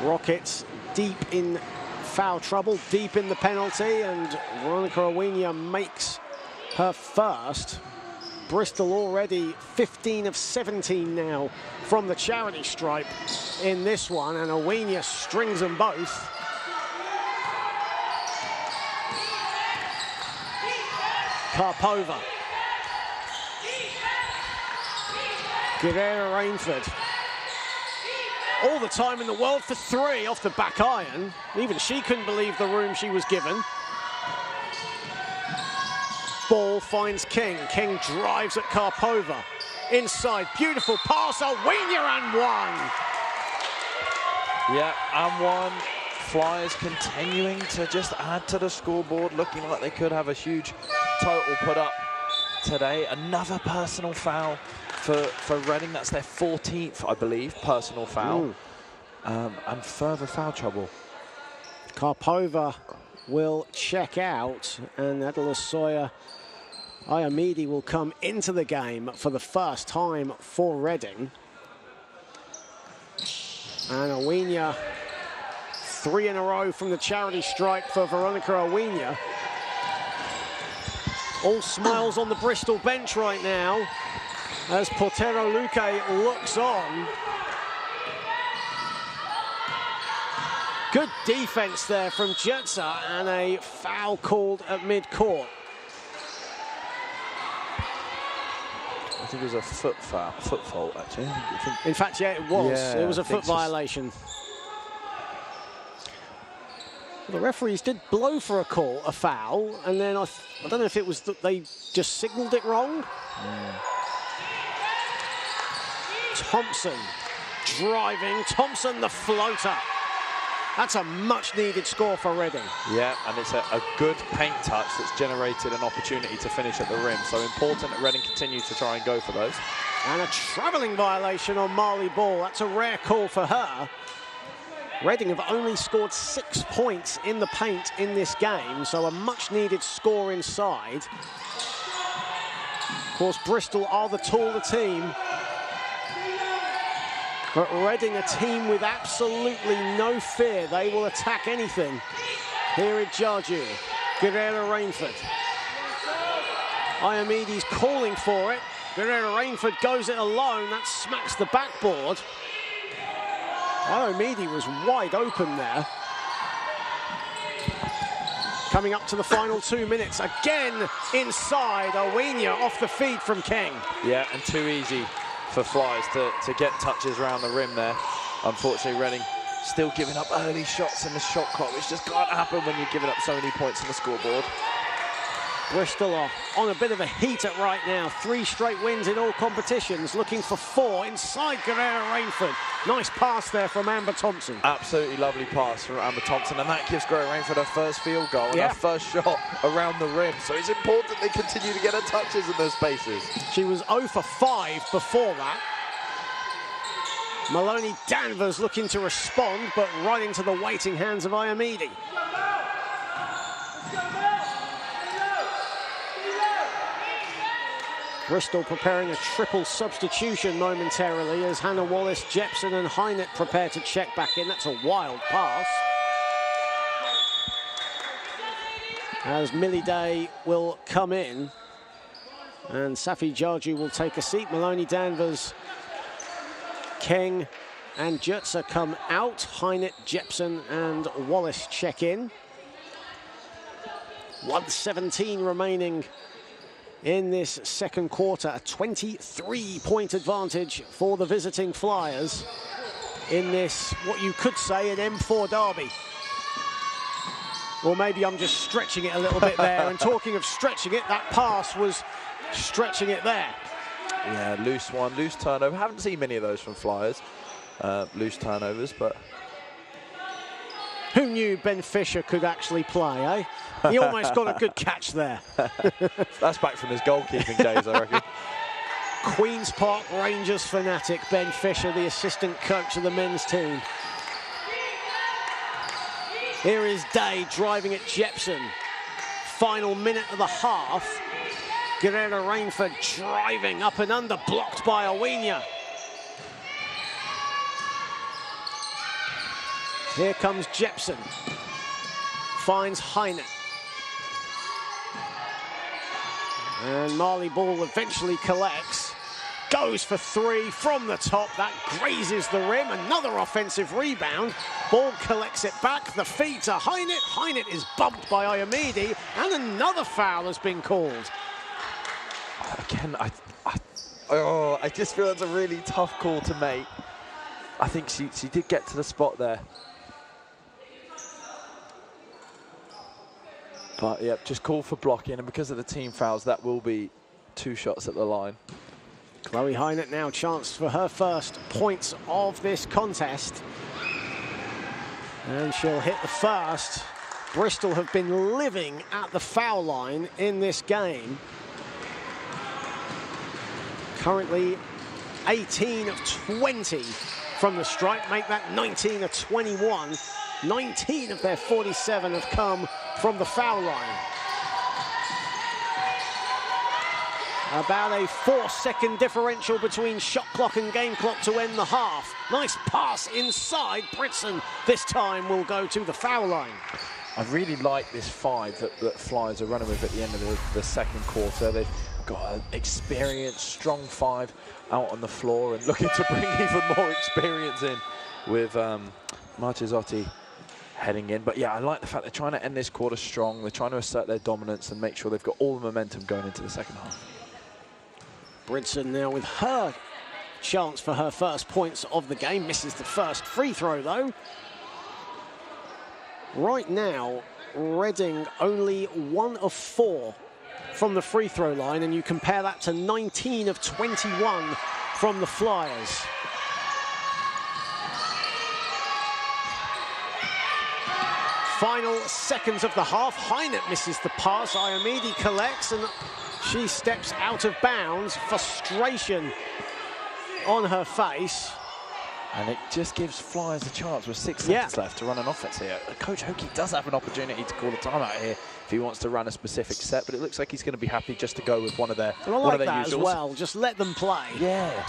Rockets deep in foul trouble, deep in the penalty, and Veronica Owenia makes her first. Bristol already 15 of 17 now from the charity stripe in this one, and Owenia strings them both. Karpova. Guerrera Rainford. All the time in the world for 3 off the back iron. Even she couldn't believe the room she was given. Ball finds King. King drives at Karpova. Inside, beautiful pass, Owenia and one. Yeah, and one. Flyers continuing to just add to the scoreboard, looking like they could have a huge total put up today. Another personal foul for Reading. That's their 14th, I believe, personal foul. And further foul trouble. Karpova will check out, and Adelasoya Ayamidi will come into the game for the first time for Reading. And Owenia, 3 in a row from the charity stripe for Veronica Owenia. All smiles on the Bristol bench right now as Botero Luque looks on. Good defense there from Jetsa, and a foul called at mid-court. I think it was a foot fault, actually. In fact, yeah, it was. Yeah, it was a foot violation. The referees did blow for a foul, and then I don't know if it was that they just signalled it wrong. Thompson driving, Thompson the floater. That's a much-needed score for Reading. Yeah, and it's a good paint touch that's generated an opportunity to finish at the rim. So important that Reading continue to try and go for those. And a travelling violation on Marley Ball. That's a rare call for her. Reading have only scored 6 points in the paint in this game, so a much-needed score inside. Of course, Bristol are the taller team. But Reading, a team with absolutely no fear. They will attack anything. Here is Jarju. Guerrero Rainford. Iomedes calling for it. Guerrero Rainford goes it alone. That smacks the backboard. Iomedes was wide open there. Coming up to the final 2 minutes. Again inside. Owenia off the feed from King. Yeah, and too easy for Flyers to get touches around the rim there. Unfortunately, Reading still giving up early shots in the shot clock, which just can't happen when you're giving up so many points on the scoreboard. Bristol are on a bit of a heater right now. 3 straight wins in all competitions, looking for 4 inside Guerrero Rainford. Nice pass there from Amber Thompson. Absolutely lovely pass from Amber Thompson, and that gives Guerrero Rainford her first field goal and her first shot around the rim. So it's important they continue to get her touches in those spaces. She was 0 for 5 before that. Maloney Danvers looking to respond, but right into the waiting hands of Iomedes. Bristol preparing a triple substitution momentarily as Hannah Wallace, Jepson and Hynett prepare to check back in. That's a wild pass. As Millie Day will come in and Safi Jarju will take a seat. Maloney Danvers, Keng and Jutsa come out. Hynett, Jepson and Wallace check in. 1:17 remaining in this second quarter. A 23-point advantage for the visiting Flyers in this, what you could say, an M4 derby. Or maybe I'm just stretching it a little bit there. And talking of stretching it, that pass was stretching it there. Yeah, loose one, loose turnover. Haven't seen many of those from Flyers, loose turnovers, but... Who knew Ben Fisher could actually play, eh? He almost got a good catch there. That's back from his goalkeeping days, I reckon. Queen's Park Rangers fanatic Ben Fisher, the assistant coach of the men's team. Here is Day driving at Jepson. Final minute of the half. Guerrero Rainford driving up and under, blocked by Owenia. Here comes Jepson. Finds Hynett. And Marley Ball eventually collects. Goes for 3 from the top. That grazes the rim. Another offensive rebound. Ball collects it back. The feed to Hynett. Hynett is bumped by Iomedes. And another foul has been called. Again, I just feel it's a really tough call to make. I think she did get to the spot there. But, yeah, just call for blocking, and because of the team fouls, that will be 2 shots at the line. Chloe Hynett now chance for her first points of this contest. And she'll hit the first. Bristol have been living at the foul line in this game. Currently 18 of 20 from the stripe, make that 19 of 21. 19 of their 47 have come from the foul line. About a 4-second differential between shot clock and game clock to end the half. Nice pass inside. Britson this time will go to the foul line. I really like this 5 that Flyers are running with at the end of the second quarter. They've got an experienced, strong 5 out on the floor and looking to bring even more experience in with Marchesotti heading in. But yeah, I like the fact they're trying to end this quarter strong. They're trying to assert their dominance and make sure they've got all the momentum going into the second half. Bridson now with her chance for her first points of the game. Misses the first free throw though. Right now, Reading only 1 of 4 from the free throw line, and you compare that to 19 of 21 from the Flyers. final seconds of the half. Hynett misses the pass. Iomide collects and she steps out of bounds. Frustration on her face. And it just gives Flyers a chance with 6 seconds left to run an offense here. Coach Hokie does have an opportunity to call a timeout here if he wants to run a specific set, but it looks like he's going to be happy just to go with one of their And I like that usuals. as well. Just let them play. Yeah.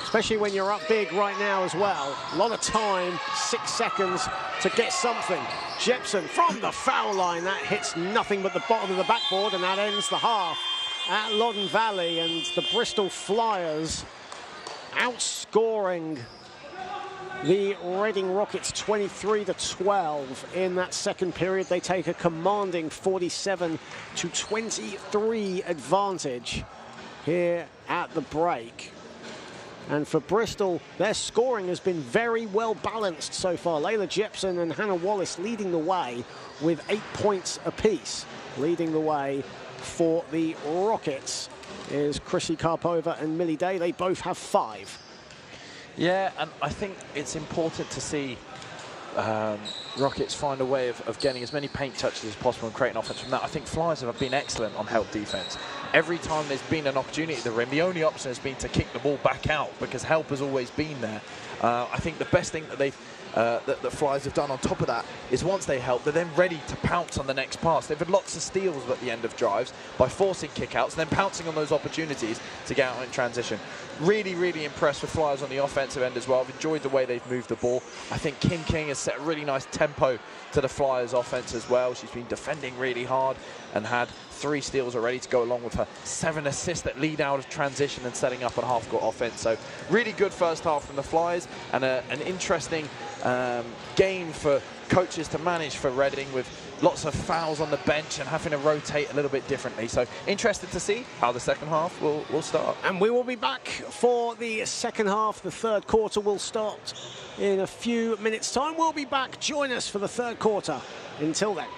Especially when you're up big right now as well. A lot of time, 6 seconds to get something. Jepson from the foul line. That hits nothing but the bottom of the backboard, and that ends the half at Loddon Valley. And the Bristol Flyers outscoring the Reading Rockets 23-12 in that second period. They take a commanding 47-23 advantage here at the break. And for Bristol, their scoring has been very well balanced so far. Layla Jepson and Hannah Wallace leading the way with 8 points apiece. Leading the way for the Rockets is Chrissy Karpova and Millie Day. They both have 5. Yeah, and I think it's important to see Rockets find a way of getting as many paint touches as possible and creating offense from that. I think Flyers have been excellent on help defense. Every time there's been an opportunity at the rim, the only option has been to kick the ball back out because help has always been there. I think the best thing that the Flyers have done on top of that is once they help, they're then ready to pounce on the next pass. They've had lots of steals at the end of drives by forcing kickouts and then pouncing on those opportunities to get out in transition. Really, really impressed with Flyers on the offensive end as well. I've enjoyed the way they've moved the ball. I think Kim King has set a really nice tempo to the Flyers offense as well. She's been defending really hard and had 3 steals already to go along with her 7 assists that lead out of transition and setting up a half-court offense. So really good first half from the Flyers, and an interesting game for coaches to manage for Reading, with lots of fouls on the bench and having to rotate a little bit differently. So interested to see how the second half will start. And we will be back for the second half. The third quarter will start in a few minutes' time. We'll be back. Join us for the third quarter. Until then.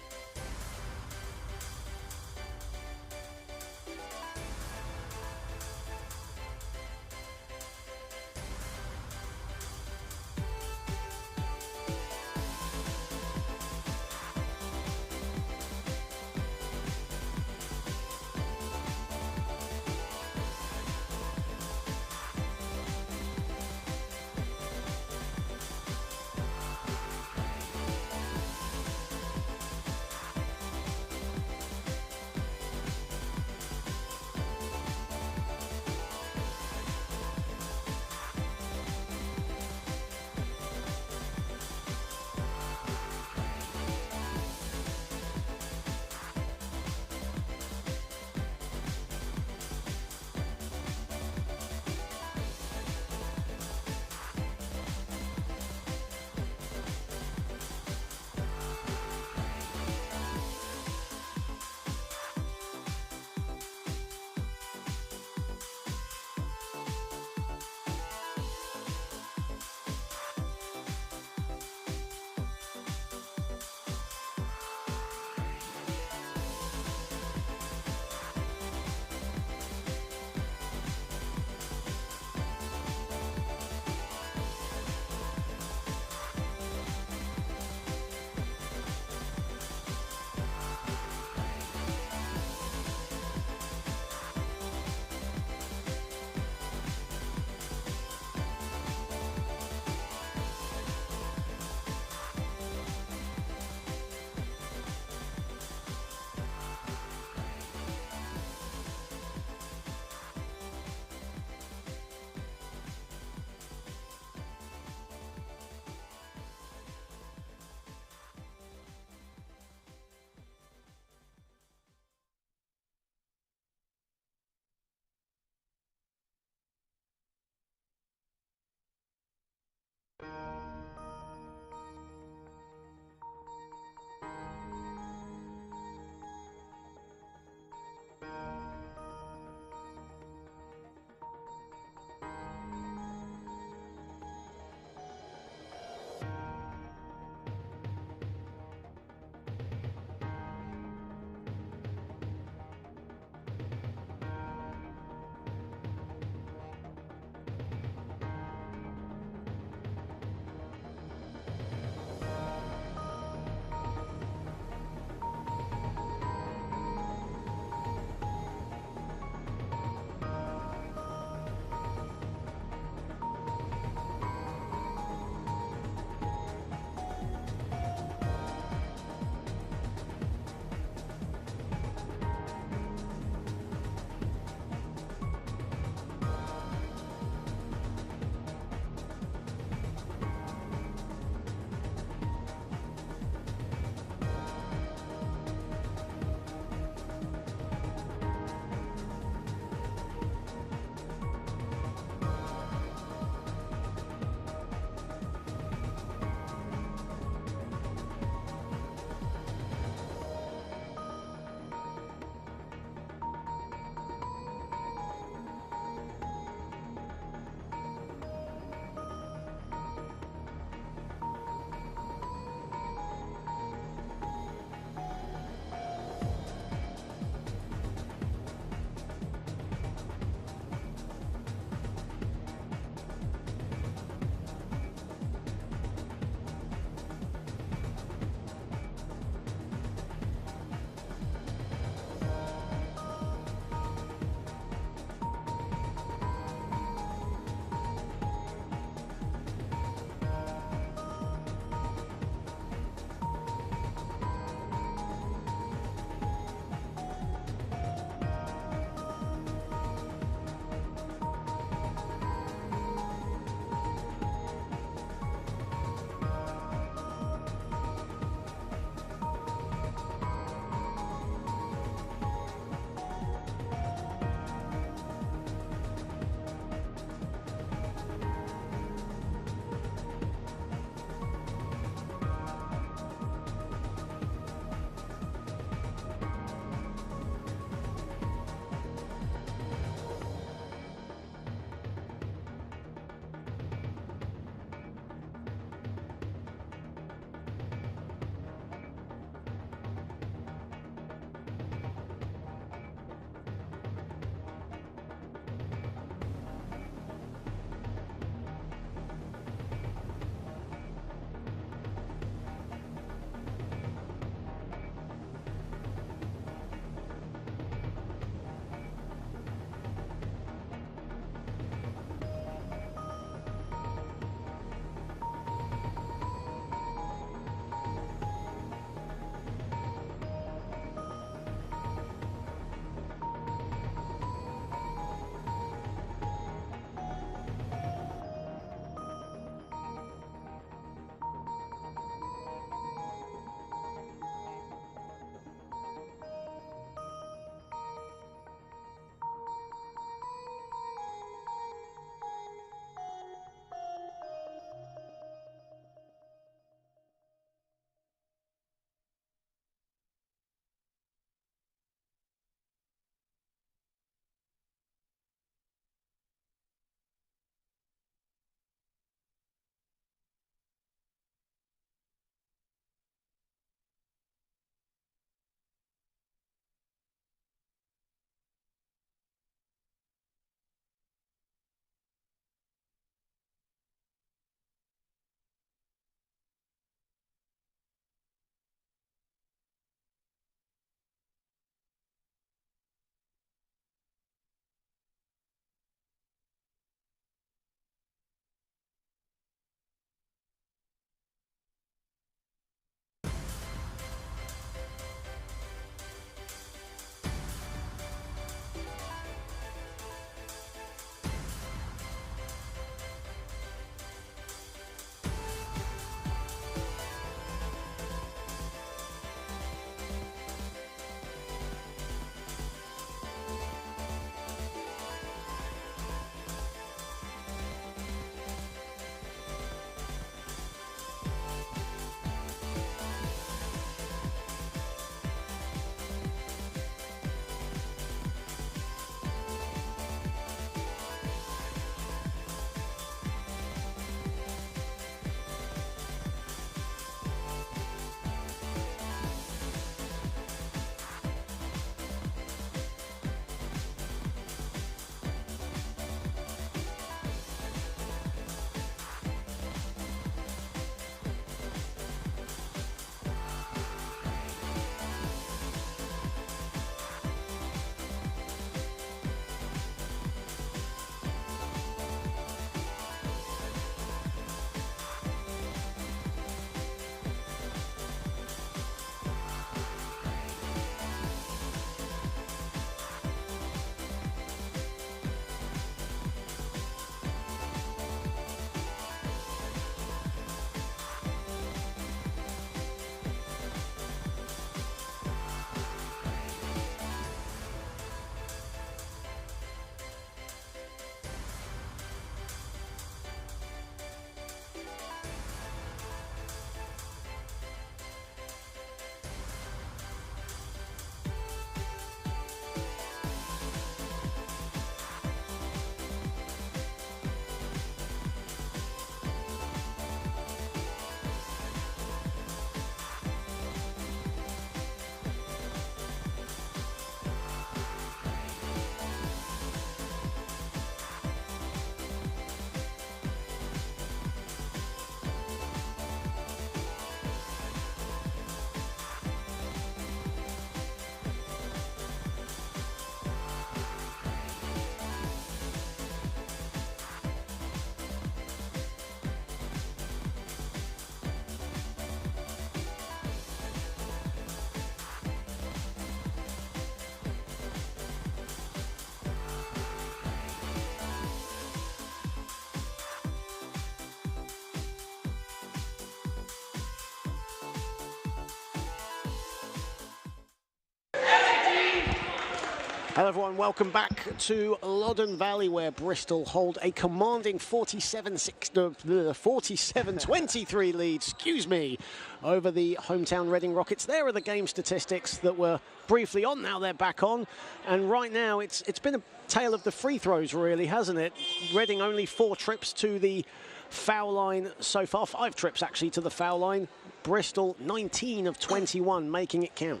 Hello everyone, welcome back to Loddon Valley, where Bristol hold a commanding 47-23 lead, excuse me, over the hometown Reading Rockets. There are the game statistics that were briefly on, now they're back on. And right now it's been a tale of the free throws, really, hasn't it? Reading only 4 trips to the foul line so far, 5 trips actually to the foul line. Bristol 19 of 21, making it count.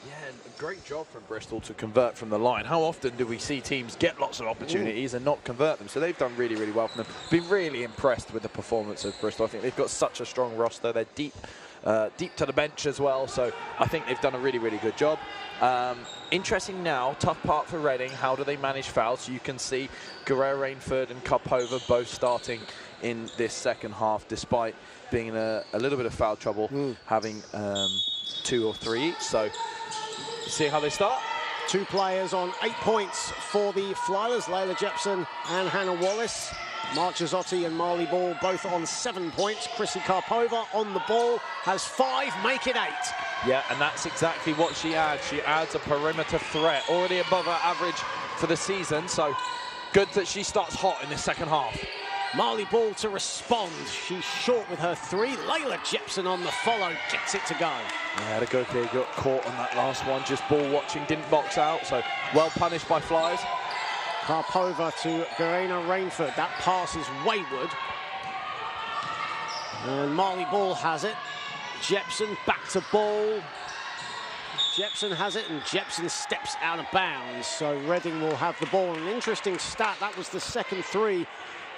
Yeah, and a great job from Bristol to convert from the line. How often do we see teams get lots of opportunities and not convert them? So they've done really, really well from them. Been really impressed with the performance of Bristol. I think they've got such a strong roster. They're deep to the bench as well. So I think they've done a really, really good job. Interesting now, tough part for Reading. How do they manage fouls? So you can see Guerrero-Rainford and Karpova both starting in this second half, despite being in a little bit of foul trouble, having 2 or 3 each. So see how they start. 2 players on 8 points for the Flyers, Layla Jepson and Hannah Wallace. Marchesotti and Marley Ball both on 7 points. Chrissy Karpova on the ball has 5, make it 8. Yeah, and that's exactly what she adds. She adds a perimeter threat, already above her average for the season. So good that she starts hot in the second half. Marley Ball to respond. She's short with her 3. Layla Jepson on the follow, gets it to go. Yeah, the goalkeeper got caught on that last one, just ball watching, didn't box out, so well punished by Flyers. Karpova to Guerrero-Rainford. That pass is wayward. And Marley Ball has it. Jepson back to Ball. Jepson has it, and Jepson steps out of bounds. So Reading will have the ball. An interesting stat, that was the second 3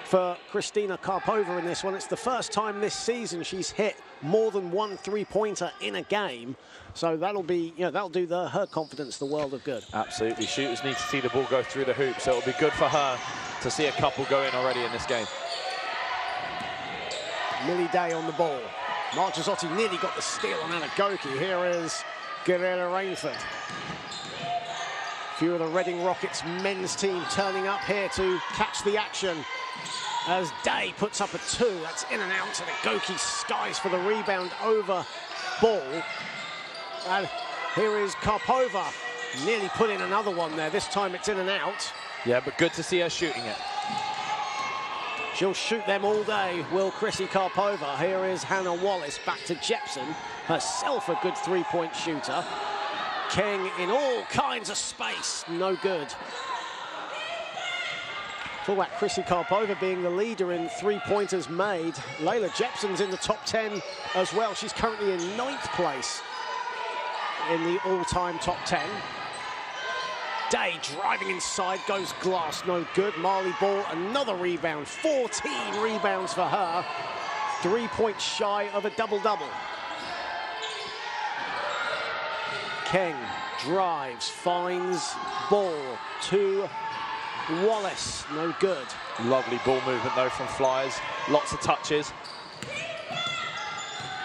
for Christina Karpova in this one. It's the first time this season she's hit more than 1 3-pointer in a game. So that'll be, that'll do her confidence the world of good. Absolutely. Shooters need to see the ball go through the hoop, so it'll be good for her to see a couple go in already in this game. Millie Day on the ball. Marchesotti nearly got the steal on Anagoki. Here is Guerrero-Rainford. Few of the Reading Rockets men's team turning up here to catch the action. As Day puts up a 2, that's in and out, and Anagoki skies for the rebound over Ball. And here is Karpova, nearly put in another one there. This time it's in and out. Yeah, but good to see her shooting it. She'll shoot them all day, will Chrissy Karpova. Here is Hannah Wallace, back to Jepson, herself a good 3-point shooter. King in all kinds of space, no good. Talk about Chrissy Karpova being the leader in 3-pointers made. Layla Jepson's in the top 10 as well. She's currently in 9th place in the all-time top 10. Day driving inside, goes glass, no good. Marley Ball, another rebound, 14 rebounds for her. 3 points shy of a double-double. King drives, finds Ball to Wallace, no good. Lovely ball movement though from Flyers, lots of touches.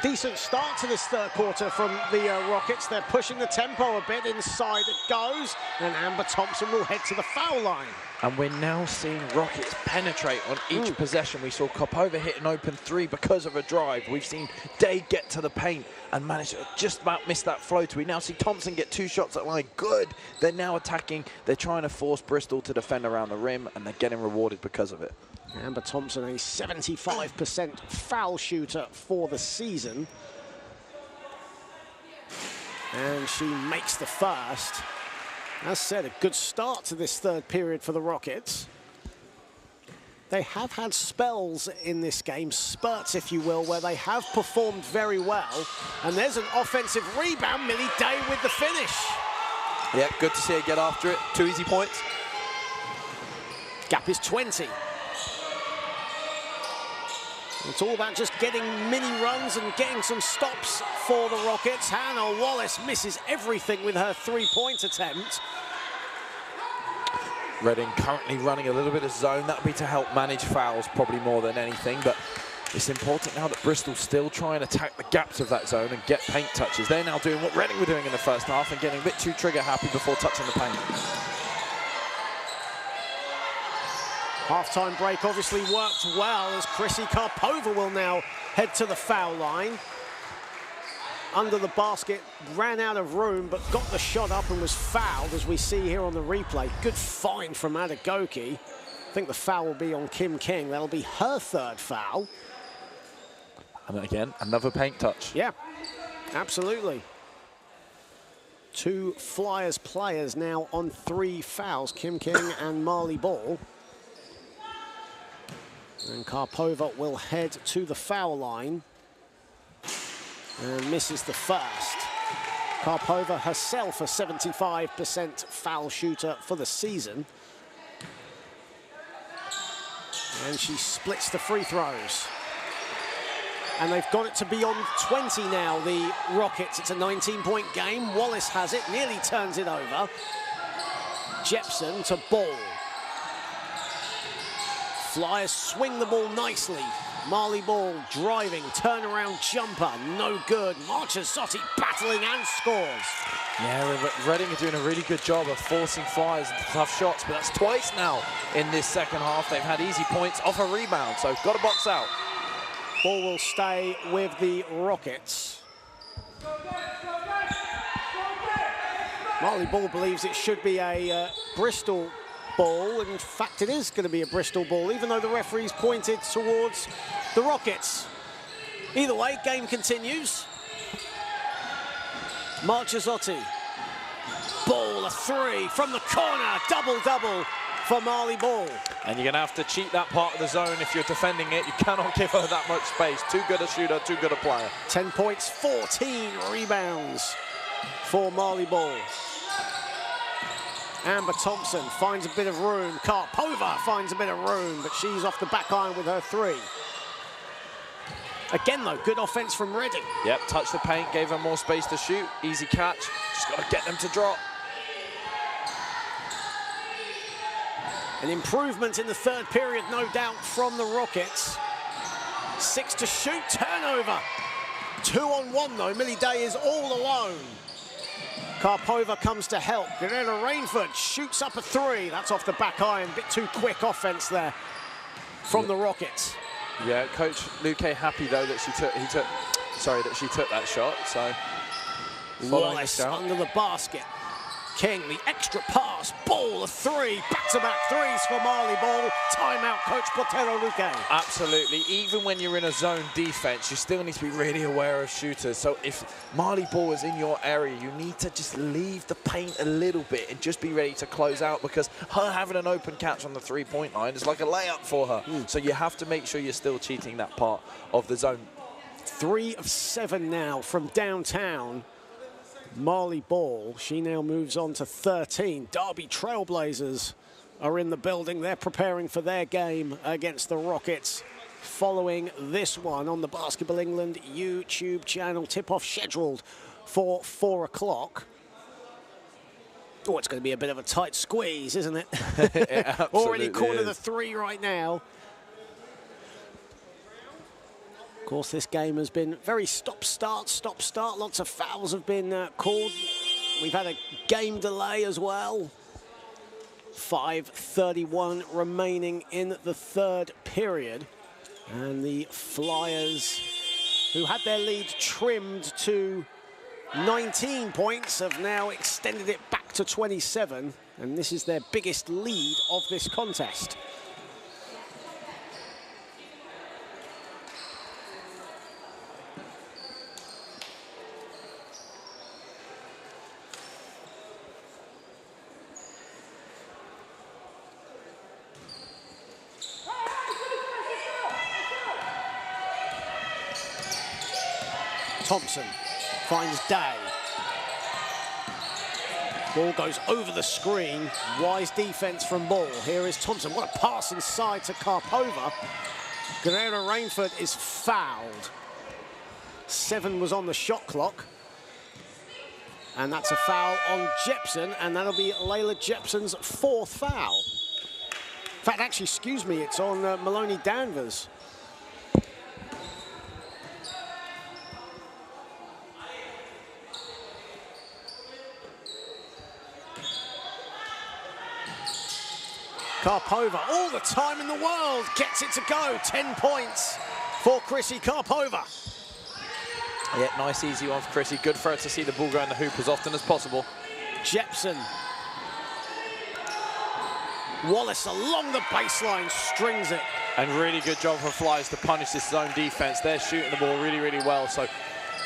Decent start to this third quarter from the Rockets. They're pushing the tempo a bit. Inside it goes, and Amber Thompson will head to the foul line. And we're now seeing Rockets penetrate on each possession. We saw Karpova hit an open 3 because of a drive. We've seen Day get to the paint and manage to just about miss that floater. We now see Thompson get 2 shots at line. Good. They're now attacking. They're trying to force Bristol to defend around the rim, and they're getting rewarded because of it. Amber Thompson, a 75% foul shooter for the season. And she makes the first. As said, a good start to this third period for the Rockets. They have had spells in this game, spurts if you will, where they have performed very well. And there's an offensive rebound, Millie Day with the finish. Yeah, good to see her get after it. 2 easy points. Gap is 20. It's all about just getting mini runs and getting some stops for the Rockets. Hannah Wallace misses everything with her 3-point attempt. Reading currently running a little bit of zone. That'll be to help manage fouls probably more than anything, but it's important now that Bristol still try and attack the gaps of that zone and get paint touches. They're now doing what Reading were doing in the first half and getting a bit too trigger happy before touching the paint. Half-time break obviously worked well as Chrissy Karpova will now head to the foul line. under the basket, ran out of room, but got the shot up and was fouled, as we see here on the replay. Good find from Adegoke. I think the foul will be on Kim King. That'll be her third foul. And again, another paint touch. Yeah, absolutely. 2 Flyers players now on 3 fouls, Kim King and Marley Ball. And Karpova will head to the foul line and misses the first. Karpova herself a 75% foul shooter for the season. And she splits the free throws. And they've got it to beyond 20 now, the Rockets. It's a 19-point game. Wallace has it, nearly turns it over. Jepson to Ball. Flyers swing the ball nicely. Marley Ball driving, turnaround jumper, no good. Marchesotti battling and scores. Yeah, Reading are doing a really good job of forcing Flyers into tough shots, but that's twice now in this second half. They've had easy points off a rebound, so got to box out. Ball will stay with the Rockets. Marley Ball believes it should be a Bristol ball. In fact, it is going to be a Bristol ball, even though the referee's pointed towards the Rockets. Either way, game continues. Marchesotti. Ball, a 3 from the corner. Double-double for Marley Ball. And you're going to have to cheat that part of the zone if you're defending it. You cannot give her that much space. Too good a shooter, too good a player. 10 points, 14 rebounds for Marley Ball. Amber Thompson finds a bit of room. Karpova finds a bit of room, but she's off the back iron with her 3. Again, though, good offense from Reading. Yep, touched the paint, gave her more space to shoot. Easy catch. Just got to get them to drop. An improvement in the third period, no doubt, from the Rockets. 6 to shoot, turnover. 2-on-1, though. Millie Day is all alone. Karpova comes to help. Guerrero Rainford shoots up a 3. That's off the back iron. Bit too quick offense there from the Rockets. Yeah, Coach Luque happy though that she took that shot. So Wallace under the basket. King, the extra pass, Ball, a 3, back-to-back 3s for Marley Ball. Timeout, Coach Portero Luque. Absolutely. Even when you're in a zone defense, you still need to be really aware of shooters. So if Marley Ball is in your area, you need to just leave the paint a little bit and just be ready to close out, because her having an open catch on the 3-point line is like a layup for her. So you have to make sure you're still cheating that part of the zone. 3 of 7 now from downtown. Marley Ball, she now moves on to 13. Derby Trailblazers are in the building. They're preparing for their game against the Rockets following this one on the Basketball England YouTube channel. Tip-off scheduled for 4 o'clock. Oh, it's going to be a bit of a tight squeeze, isn't it? It Already cornered is. the 3 right now. Of course, this game has been very stop-start. Lots of fouls have been called. We've had a game delay as well. 5:31 remaining in the third period. And the Flyers, who had their lead trimmed to 19 points, have now extended it back to 27. And this is their biggest lead of this contest. Thompson finds Day. Ball goes over the screen. Wise defense from Ball. Here is Thompson. What a pass inside to Karpova. Guerrero Rainford is fouled. 7 was on the shot clock. And that's a foul on Jepson, and that'll be Layla Jepson's 4th foul. In fact, actually, excuse me, it's on Maloney Danvers. Karpova, all the time in the world, gets it to go. 10 points for Chrissy Karpova. Yeah, nice easy one for Chrissy. Good for her to see the ball go in the hoop as often as possible. Jepson. Wallace along the baseline, strings it. And really good job for Flyers to punish this zone defense. They're shooting the ball really, really well. So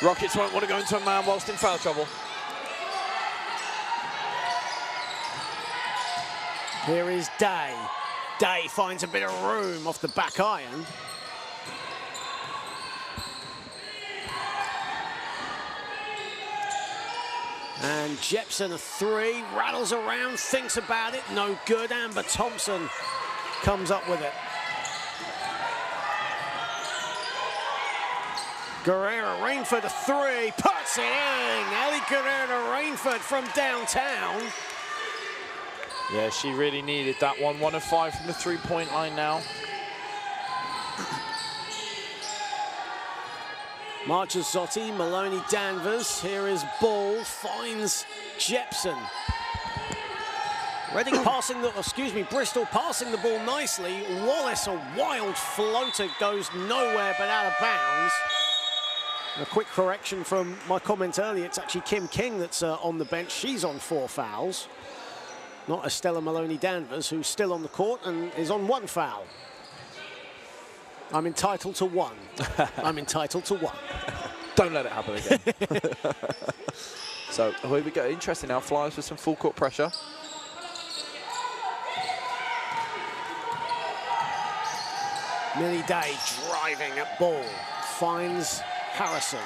Rockets won't want to go into a man whilst in foul trouble. Here is Day. Day finds a bit of room off the back iron. And Jepson, a three, rattles around, thinks about it, no good. Amber Thompson comes up with it. Guerrero-Rainford, a three, puts it in. Ellie Guerrero-Rainford from downtown. Yeah, she really needed that one. 1 of 5 from the three-point line now. Marchazzotti, Maloney Danvers. Here is Ball, finds Jepson. Reading passing the, Bristol passing the ball nicely. Wallace, a wild floater, goes nowhere but out of bounds. A quick correction from my comment earlier, it's actually Kim King that's on the bench. She's on 4 fouls. Not Estella Maloney Danvers, who's still on the court and is on 1 foul. I'm entitled to 1. I'm entitled to 1. Don't let it happen again. So here we go. Interesting now. Flyers with some full court pressure. Millie Day driving at ball. Finds Harrison.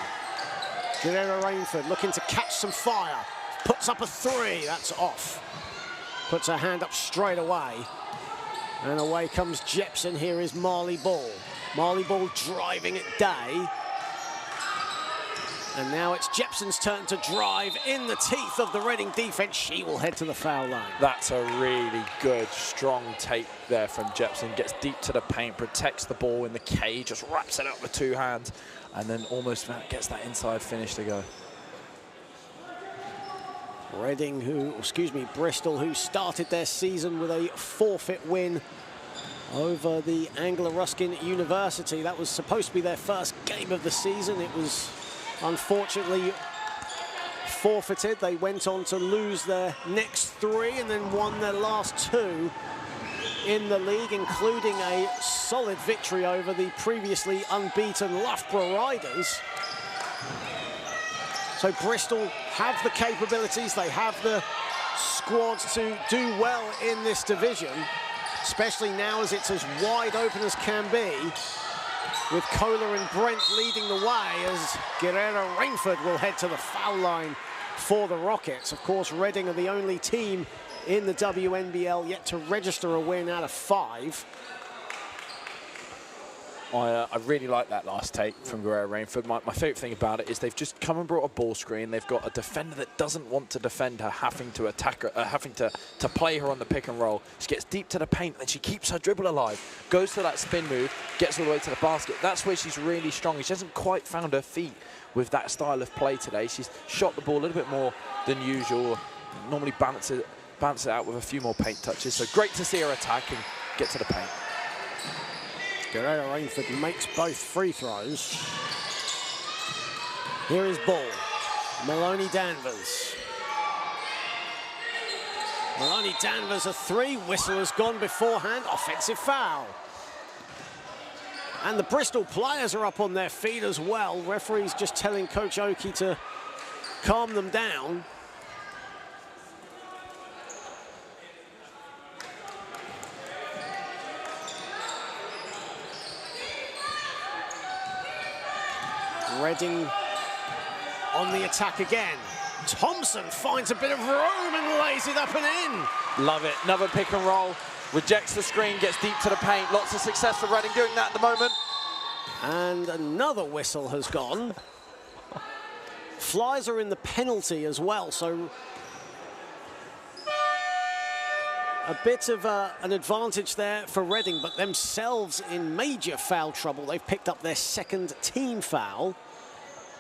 Guerrero-Rainford looking to catch some fire. Puts up a 3. That's off. Puts her hand up straight away. And away comes Jepson. Here is Marley Ball. Marley Ball driving at Day. And now it's Jepson's turn to drive in the teeth of the Reading defense. She will head to the foul line. That's a really good, strong take there from Jepson. Gets deep to the paint, protects the ball in the cage, just wraps it up with 2 hands, and then almost gets that inside finish to go. Bristol, who started their season with a forfeit win over the Anglo-Ruskin University. That was supposed to be their first game of the season. It was unfortunately forfeited. They went on to lose their next 3 and then won their last 2 in the league, including a solid victory over the previously unbeaten Loughborough Riders. So Bristol have the capabilities, they have the squads to do well in this division, especially now as it's as wide open as can be, with Kohler and Brent leading the way as Guerrero-Rainford will head to the foul line for the Rockets. Of course, Reading are the only team in the WNBL yet to register a win out of 5. I really like that last take from Guerrero-Rainford. My favourite thing about it is they've just come and brought a ball screen. They've got a defender that doesn't want to defend her, having to attack her, having to play her on the pick and roll. She gets deep to the paint, and she keeps her dribble alive, goes to that spin move, gets all the way to the basket. That's where she's really strong. She hasn't quite found her feet with that style of play today. She's shot the ball a little bit more than usual. Normally balance it out with a few more paint touches. So great to see her attack and get to the paint. Guerrero-Rainford makes both free throws. Here is Ball. Maloney Danvers. Maloney Danvers, a 3. Whistle has gone beforehand. Offensive foul. And the Bristol players are up on their feet as well. Referee's just telling Coach Oki to calm them down. Reading on the attack again. Thompson finds a bit of room and lays it up and in. Love it. Another pick and roll. Rejects the screen, gets deep to the paint. Lots of success for Reading doing that at the moment. And another whistle has gone. Flyers are in the penalty as well, so a bit of an advantage there for Reading, but themselves in major foul trouble. They've picked up their 2nd team foul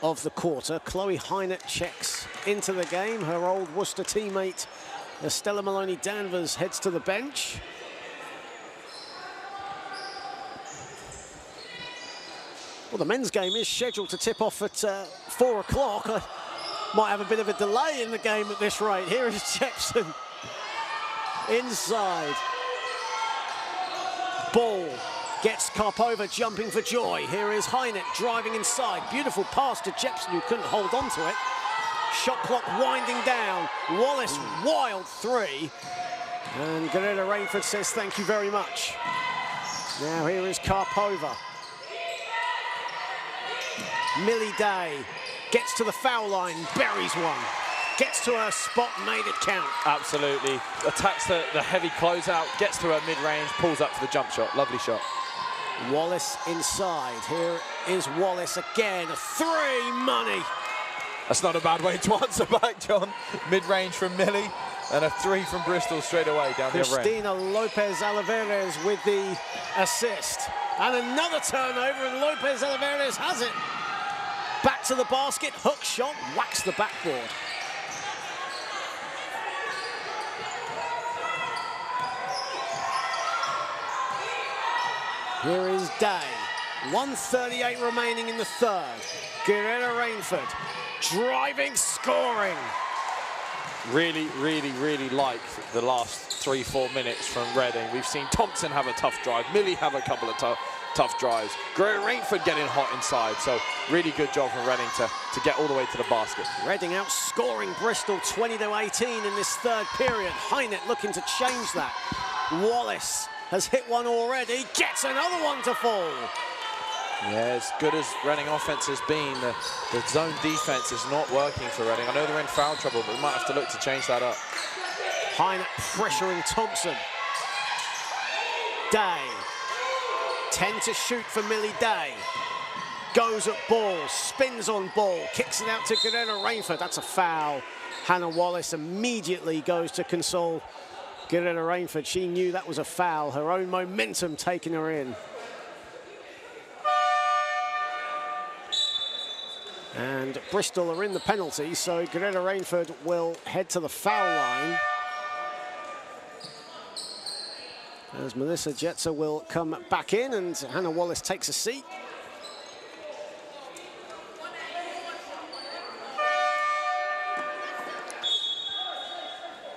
of the quarter. Chloe Hynett checks into the game. Her old Worcester teammate, Estella Maloney Danvers, heads to the bench. Well, the men's game is scheduled to tip off at 4 o'clock. I might have a bit of a delay in the game at this rate. Here is Jepson inside. Ball gets Karpova jumping for joy. Here is Hynett driving inside. Beautiful pass to Jepson, who couldn't hold on to it. Shot clock winding down. Wallace, wild three. And Guerrero Rainford says thank you very much. Now here is Karpova. Millie Day gets to the foul line, buries one. Gets to her spot, made it count. Absolutely. Attacks the heavy closeout, gets to her mid-range, pulls up for the jump shot. Lovely shot. Wallace inside. Here is Wallace again. A three, money. That's not a bad way to answer back, John. Mid-range from Millie and a three from Bristol straight away down the other end. Cristina Lopez Olivares with the assist. And another turnover, and Lopez Olivares has it. Back to the basket, hook shot, whacks the backboard. Here is Day. 1:38 remaining in the third. Guerrero Rainford driving, scoring. Really, really, really like the last 3-4 minutes from Reading. We've seen Thompson have a tough drive, Millie have a couple of tough drives. Guerrero Rainford getting hot inside, so really good job from Reading to get all the way to the basket. Reading outscoring Bristol 20-18 in this third period. Hynett looking to change that. Wallace has hit one already, gets another one to fall. Yeah, as good as Reading offense has been, the zone defense is not working for Reading. I know they're in foul trouble, but we might have to look to change that up. Hynett pressuring Thompson. Day. 10 to shoot for Millie Day. Goes at ball, spins on ball, kicks it out to Guerrero Rainford. That's a foul. Hannah Wallace immediately goes to console Guerrero Rainford. She knew that was a foul. Her own momentum taking her in. And Bristol are in the penalty, so Guerrero Rainford will head to the foul line. As Melissa Jetzer will come back in, and Hannah Wallace takes a seat.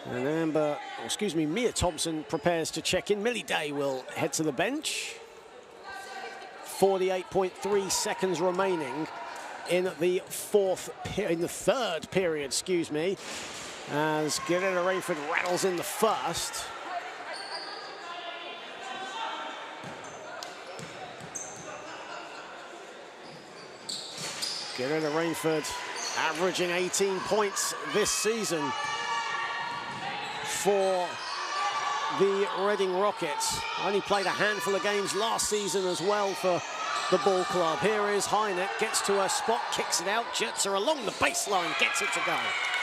And Mia Thompson prepares to check in. Millie Day will head to the bench. 48.3 seconds remaining in the third period, as Guerrero Rainford rattles in the first. Guerrero Rainford averaging 18 points this season for the Reading Rockets. Only played a handful of games last season as well for the ball club. Here is Hynett, gets to her spot, kicks it out. Jetzer along the baseline, gets it to go.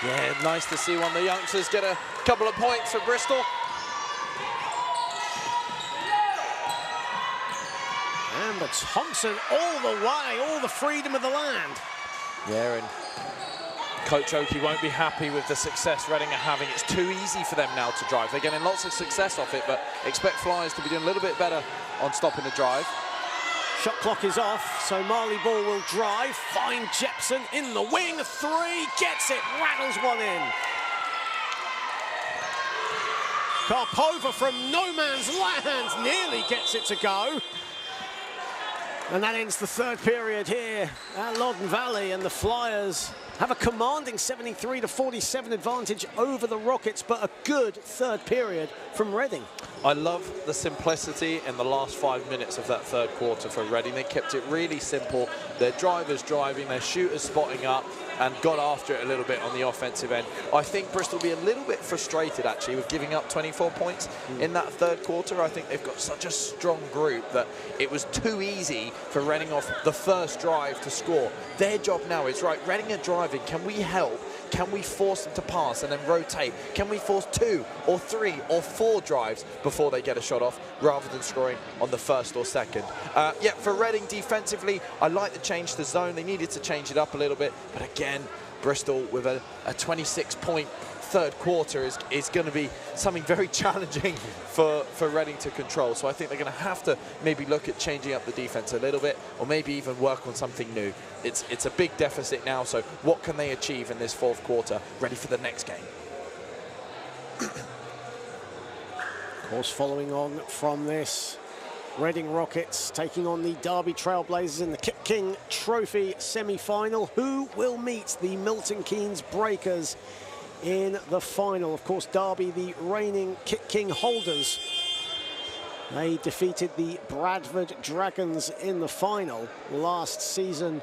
Yeah, nice to see one of the youngsters get a couple of points for Bristol. Amber Thompson all the way, all the freedom of the land. Yeah, and Coach Oakey won't be happy with the success Reading are having. It's too easy for them now to drive. They're getting lots of success off it, but expect Flyers to be doing a little bit better on stopping the drive. Shot clock is off, so Marley Ball will drive. Find Jepson in the wing, three, gets it, rattles one in. Karpova from no man's land nearly gets it to go. And that ends the third period here at Loddon Valley, and the Flyers have a commanding 73-47 advantage over the Rockets, but a good third period from Reading. I love the simplicity in the last 5 minutes of that third quarter for Reading. They kept it really simple. Their drivers driving, their shooters spotting up, and got after it a little bit on the offensive end. I think Bristol will be a little bit frustrated, actually, with giving up 24 points in that third quarter. I think they've got such a strong group that it was too easy for Reading off the first drive to score. Their job now is, right, Reading are driving. Can we help? Can we force them to pass and then rotate? Can we force 2 or 3 or 4 drives before they get a shot off, rather than scoring on the first or second? Yeah, for Reading defensively, I like the change to zone. They needed to change it up a little bit, but again, Bristol with a 26-point third quarter is going to be something very challenging for Reading to control. So I think they're going to have to maybe look at changing up the defense a little bit, or maybe even work on something new. It's a big deficit now, so what can they achieve in this fourth quarter, ready for the next game? Of course, following on from this, Reading Rockets taking on the Derby Trailblazers in the Kit King Trophy semi-final. Who will meet the Milton Keynes Breakers in the final? Of course, Derby, the reigning Kit King holders. They defeated the Bradford Dragons in the final last season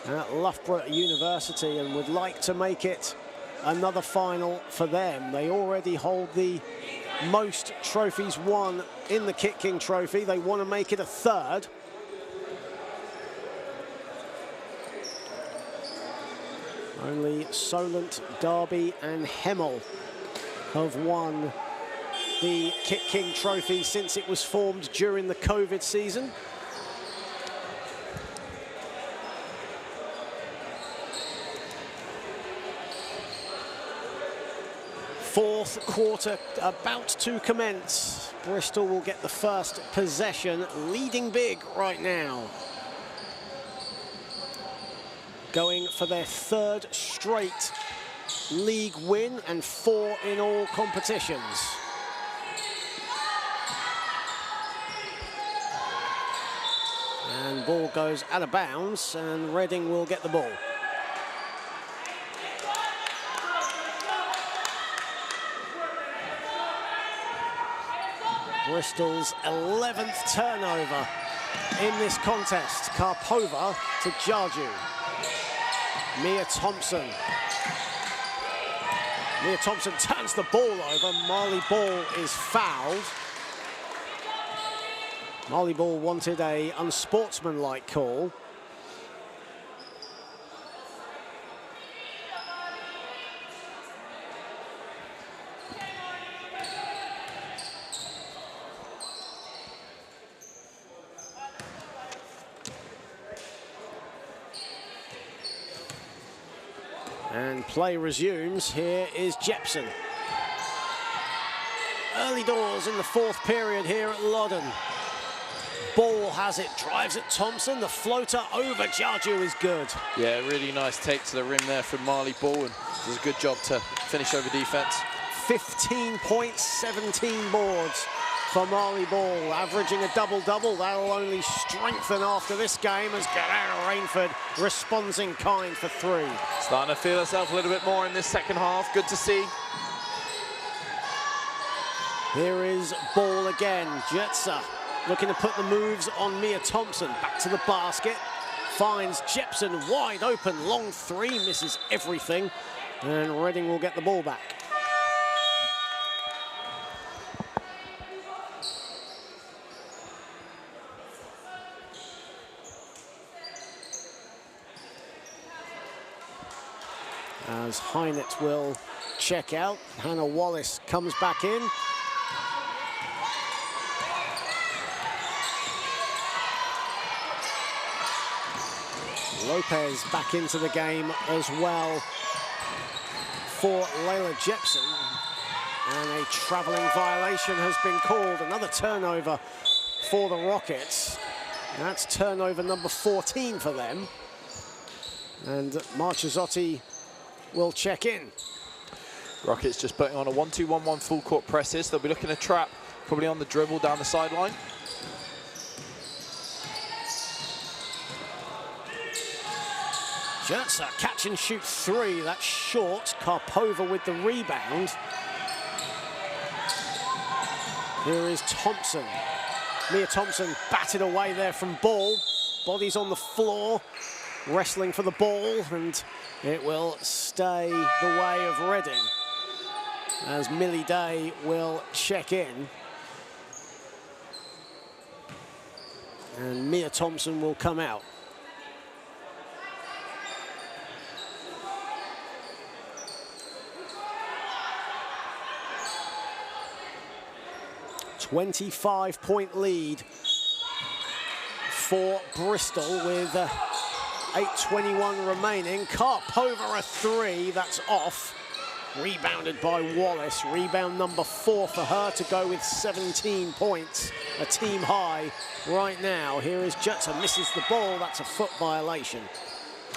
at Loughborough University and would like to make it another final for them. They already hold the most trophies won in the Kit King Trophy. They want to make it a third. Only Solent, Derby and Hemel have won the Kit King Trophy since it was formed during the COVID season. Fourth quarter about to commence. Bristol will get the first possession, leading big right now. Going for their third straight league win and 4 in all competitions. And ball goes out of bounds and Reading will get the ball. Bristol's 11th turnover in this contest. Karpova to Jarju. Mia Thompson. Mia Thompson turns the ball over. Marley Ball is fouled. Marley Ball wanted a unsportsmanlike call. And play resumes. Here is Jepson. Early doors in the fourth period here at Loddon. Ball has it, drives at Thompson. The floater over Jarju is good. Yeah, really nice take to the rim there from Marley Ball, and does a good job to finish over defense. 15 points, 17 boards for Marley Ball, averaging a double-double. That'll only strengthen after this game as Guerrero Rainford responds in kind for 3. Starting to feel herself a little bit more in this second half. Good to see. Here is Ball again. Jetsa looking to put the moves on Mia Thompson. Back to the basket. Finds Jepson wide open. Long 3, misses everything. And Reading will get the ball back. As Hynett will check out. Hannah Wallace comes back in. Lopez back into the game as well for Layla Jepson. And a travelling violation has been called. Another turnover for the Rockets. That's turnover number 14 for them. And Marchesotti will check in. Rockets just putting on a 1-2-1-1 full court presses. They'll be looking to trap, probably on the dribble down the sideline. Jertzer catch and shoot 3. That's short. Karpova with the rebound. Here is Thompson. Mia Thompson batted away there from Ball. Bodies on the floor. Wrestling for the ball, and it will stay the way of Reading as Millie Day will check in. And Mia Thompson will come out. A 25-point lead for Bristol with 8:21 remaining. Karpova a 3, that's off. Rebounded by Wallace. Rebound number 4 for her to go with 17 points. A team high right now. Here is Jutsa, misses the ball. That's a foot violation.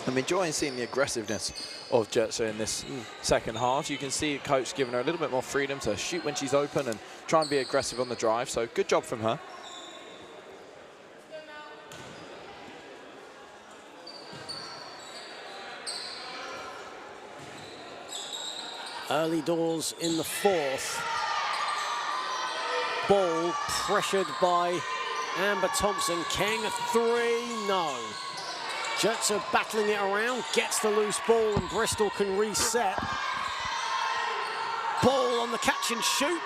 I'm enjoying seeing the aggressiveness of Jutsa in this second half. You can see coach giving her a little bit more freedom to shoot when she's open and try and be aggressive on the drive. So good job from her. Early doors in the 4th. Ball pressured by Amber Thompson. Kang, a 3, no. Jutsa battling it around, gets the loose ball, and Bristol can reset. Ball on the catch and shoot,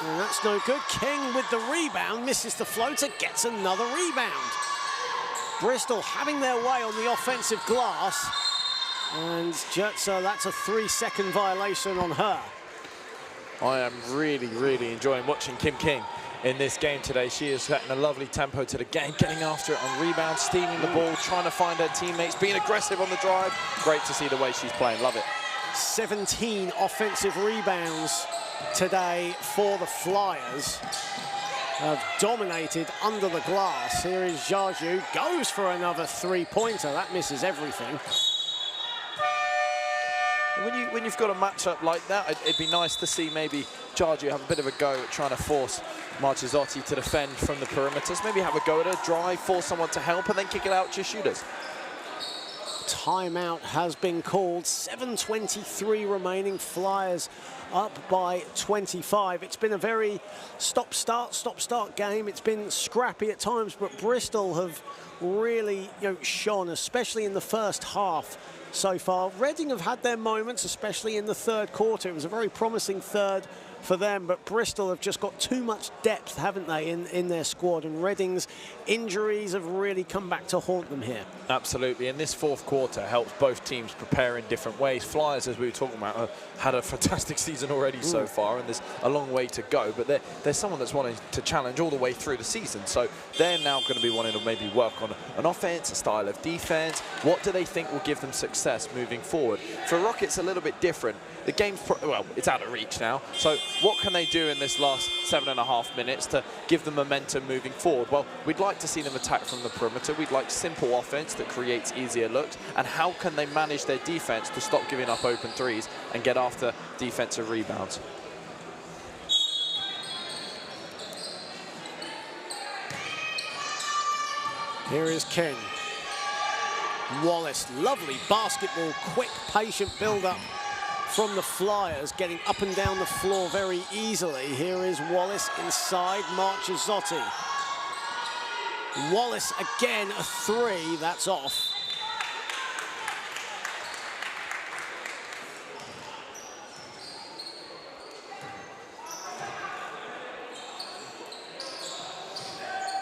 and that's no good. King with the rebound, misses the floater, gets another rebound. Bristol having their way on the offensive glass, and Jutsa, that's a 3-second violation on her. I am really, really enjoying watching Kim King in this game today. She is setting a lovely tempo to the game, getting after it on rebound, stealing the ball, trying to find her teammates, being aggressive on the drive. Great to see the way she's playing, love it. 17 offensive rebounds today for the Flyers. Have dominated under the glass. Here is Jaju, goes for another 3-pointer. That misses everything. When you've got a matchup like that, it'd be nice to see maybe Jaju have a bit of a go at trying to force Marchizzotti to defend from the perimeters. Maybe have a go at her, drive, force someone to help, and then kick it out to your shooters. Timeout has been called. 7:23 remaining. Flyers up by 25. It's been a very stop-start game. It's been scrappy at times, but Bristol have really shone, especially in the first half so far. Reading have had their moments, especially in the third quarter. It was a very promising third for them, but Bristol have just got too much depth, haven't they, in their squad, and Reading's injuries have really come back to haunt them here. Absolutely, and this fourth quarter helps both teams prepare in different ways. Flyers, as we were talking about, had a fantastic season already so far, and there's a long way to go, but there's someone that's wanting to challenge all the way through the season, so they're now going to be wanting to maybe work on an offense, a style of defense. What do they think will give them success moving forward? For Rockets, a little bit different. The game's, well, it's out of reach now, so what can they do in this last 7.5 minutes to give them momentum moving forward? Well, we'd like to see them attack from the perimeter. We'd like simple offense that creates easier looks. And how can they manage their defense to stop giving up open threes and get after defensive rebounds? Here is King. Wallace, lovely basketball, quick, patient build-up from the Flyers, getting up and down the floor very easily. Here is Wallace inside Marchizzotti. Wallace again, a 3, that's off.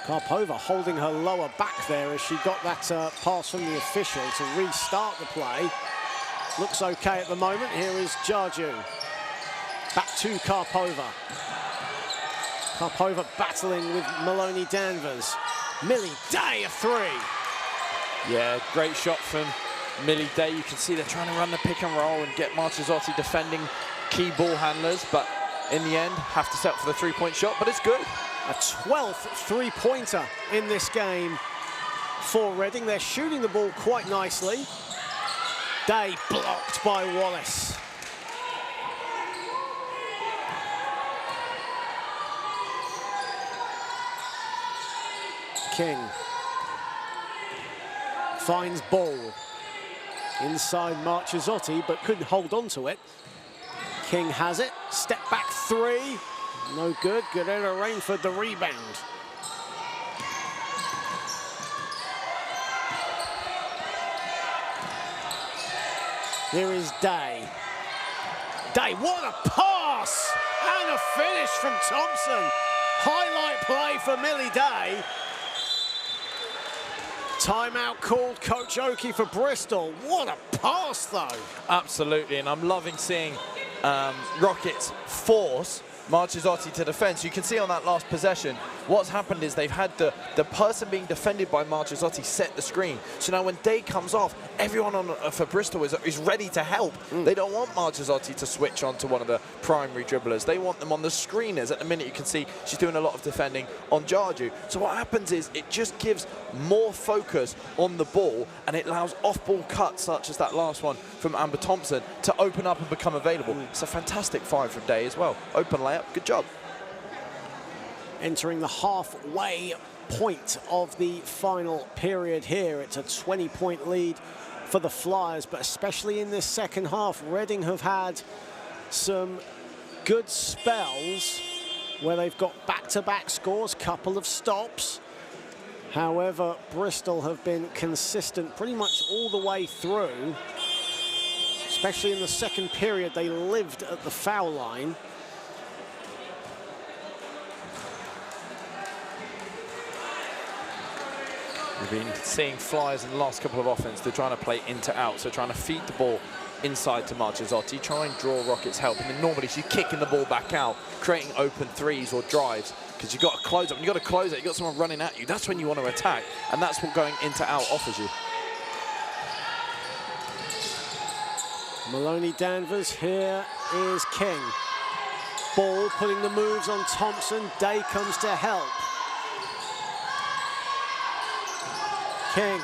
Karpova holding her lower back there as she got that pass from the official to restart the play. Looks okay at the moment. Here is Jaju. Back to Karpova. Karpova battling with Maloney Danvers. Millie Day, a 3. Yeah, great shot from Millie Day. You can see they're trying to run the pick and roll and get Marchizzotti defending key ball handlers, but in the end, have to settle for the 3-point shot, but it's good. A 12th 3-pointer in this game for Reading. They're shooting the ball quite nicely. Day blocked by Wallace. King finds ball inside Marchizzotti, but couldn't hold on to it. King has it, step back 3, no good. Guerrero Rainford the rebound. Here is Day. Day, what a pass! And a finish from Thompson. Highlight play for Millie Day. Timeout called, Coach Oakey for Bristol. What a pass, though. Absolutely, and I'm loving seeing Rockets force Marcheszotti to defend. So you can see on that last possession, what's happened is they've had the person being defended by Marcheszotti set the screen. So now when Day comes off, everyone for Bristol is ready to help. They don't want Marcheszotti to switch on to one of the primary dribblers. They want them on the screeners. At the minute, you can see she's doing a lot of defending on Jarju. So what happens is it just gives more focus on the ball, and it allows off-ball cuts such as that last one from Amber Thompson to open up and become available. It's a fantastic find from Day as well. Open layup, good job. Entering the halfway point of the final period here. It's a 20-point lead for the Flyers, but especially in this second half, Reading have had some good spells where they've got back-to-back scores, couple of stops. However, Bristol have been consistent pretty much all the way through, especially in the second period. They lived at the foul line. We've been seeing Flyers in the last couple of offense. They're trying to play into out, so trying to feed the ball inside to Marcheszotti, try and draw Rocket's help, and then normally she's kicking the ball back out, creating open threes or drives, because you've got to close up. When you've got to close it, you've got someone running at you. That's when you want to attack, and that's what going into out offers you. Maloney Danvers, here is King. Ball putting the moves on Thompson. Day comes to help. King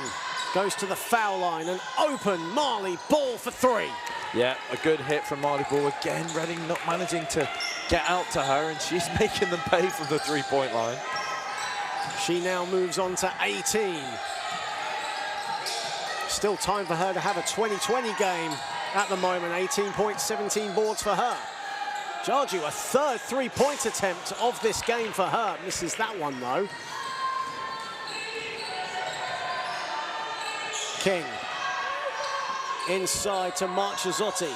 goes to the foul line, and open Marley, ball for three. Yeah, a good hit from Marley Ball. Again, Reading not managing to get out to her, and she's making them pay from the three-point line. She now moves on to 18. Still time for her to have a 20-20 game at the moment. 18 points, 17 boards for her. Jarju, a third three-point attempt of this game for her. Misses that one, though. King inside to Marcheszotti.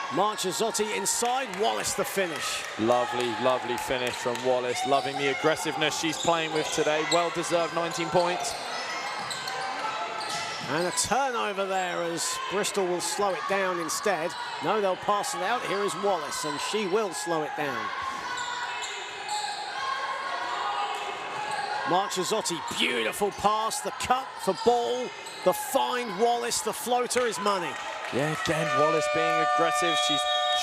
Marcheszotti inside, Wallace the finish. Lovely, lovely finish from Wallace. Loving the aggressiveness she's playing with today. Well-deserved 19 points. And a turnover there as Bristol will slow it down instead. No, they'll pass it out. Here is Wallace, and she will slow it down. Marcheszotti, beautiful pass, the cut for Ball, the find, Wallace, the floater is money. Yeah, again, Wallace being aggressive. She's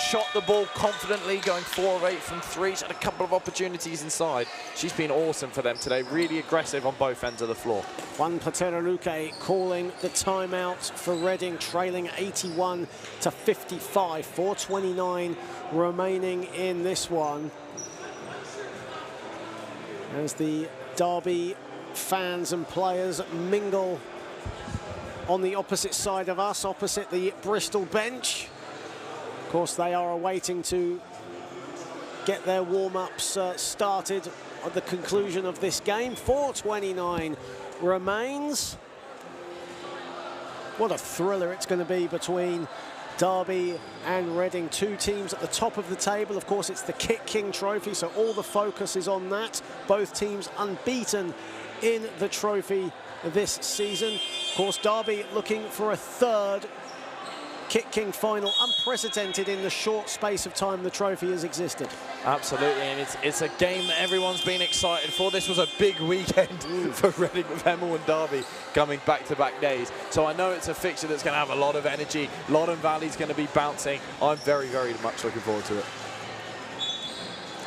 shot the ball confidently, going 4 of 8 from 3. She's had a couple of opportunities inside. She's been awesome for them today, really aggressive on both ends of the floor. Juan Pateraluque calling the timeout for Reading, trailing 81 to 55. 4:29 remaining in this one. As the Derby fans and players mingle on the opposite side of us, opposite the Bristol bench. Of course, they are awaiting to get their warm-ups started at the conclusion of this game. 4:29 remains. What a thriller it's going to be between Derby and Reading, two teams at the top of the table. Of course, it's the Kit King Trophy, so all the focus is on that. Both teams unbeaten in the trophy this season. Of course, Derby looking for a third Kit King final, unprecedented in the short space of time the trophy has existed. Absolutely, and it's a game that everyone's been excited for. This was a big weekend for Reading with Hemel and Derby coming back-to-back days. So I know it's a fixture that's going to have a lot of energy. Loddon Valley's going to be bouncing. I'm very, very much looking forward to it.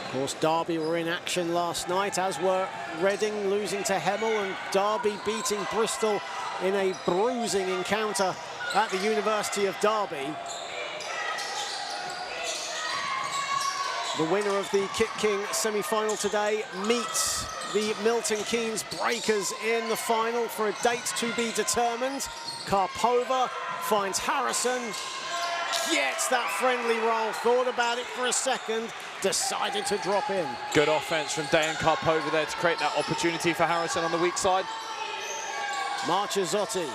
Of course, Derby were in action last night, as were Reading, losing to Hemel, and Derby beating Bristol in a bruising encounter at the University of Derby. The winner of the Kit King semi-final today meets the Milton Keynes Breakers in the final for a date to be determined. Karpova finds Harrison, gets that friendly roll, thought about it for a second, decided to drop in. Good offense from Dayan Karpova there to create that opportunity for Harrison on the weak side. Marcheszotti.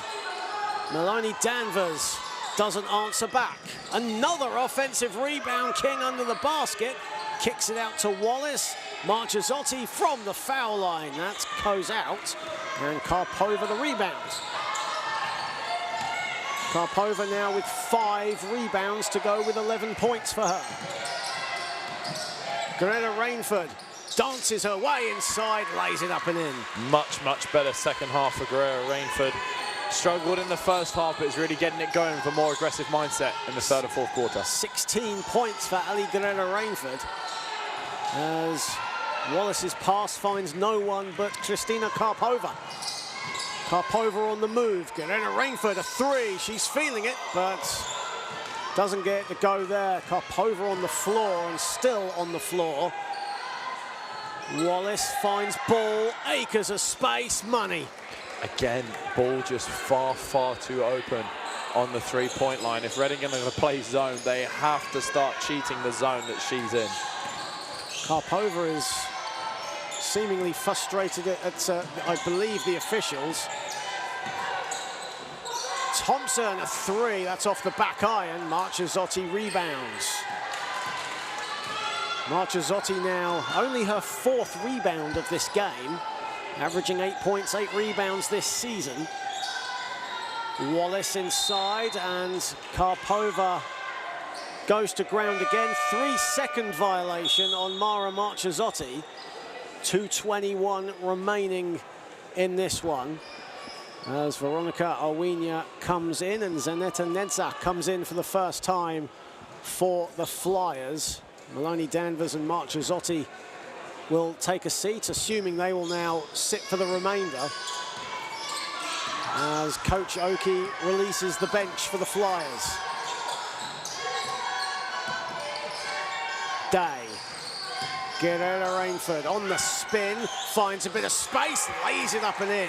Maloney Danvers doesn't answer back. Another offensive rebound, King under the basket. Kicks it out to Wallace. Marcheszotti from the foul line. That goes out. And Karpova the rebound. Karpova now with 5 rebounds to go with 11 points for her. Greta Rainford dances her way inside, lays it up and in. Much, much better second half for Guerrera Rainford. Struggled in the first half, but is really getting it going with a more aggressive mindset in the third and fourth quarter. 16 points for Ali Guerrera Rainford, as Wallace's pass finds no one but Kristina Karpova. Karpova on the move. Guerrera Rainford, a three. She's feeling it, but doesn't get it to go there. Karpova on the floor, and still on the floor. Wallace finds ball, acres of space, money. Again, ball just far, far too open on the three-point line. If Reading are going to play zone, they have to start cheating the zone that she's in. Karpova is seemingly frustrated at I believe, the officials. Thompson, a three. That's off the back iron. Marchezzotti rebounds. Marchezzotti now only her fourth rebound of this game, averaging 8 points, 8 rebounds this season. Wallace inside, and Karpova goes to ground again. 3-second violation on Mara Marchezzotti. 2:21 remaining in this one, as Veronica Arwina comes in and Zaneta Nedza comes in for the first time for the Flyers. Maloney Danvers and Marchezzotti will take a seat, assuming they will now sit for the remainder, as Coach Oki releases the bench for the Flyers. Day. Guerrera Rainford on the spin, finds a bit of space, lays it up and in.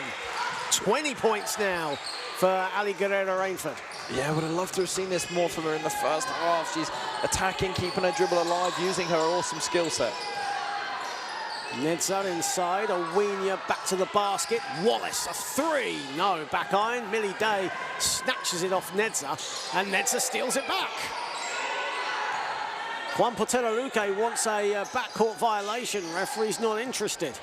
20 points now for Ali Guerrera Rainford. Yeah, I would have loved to have seen this more from her in the first half. She's attacking, keeping her dribble alive, using her awesome skill set. Nedza inside, Arwina back to the basket. Wallace, a three. No, back iron. Millie Day snatches it off Nedza, and Nedza steals it back. Juan Potero-Luque wants a backcourt violation. Referee's not interested.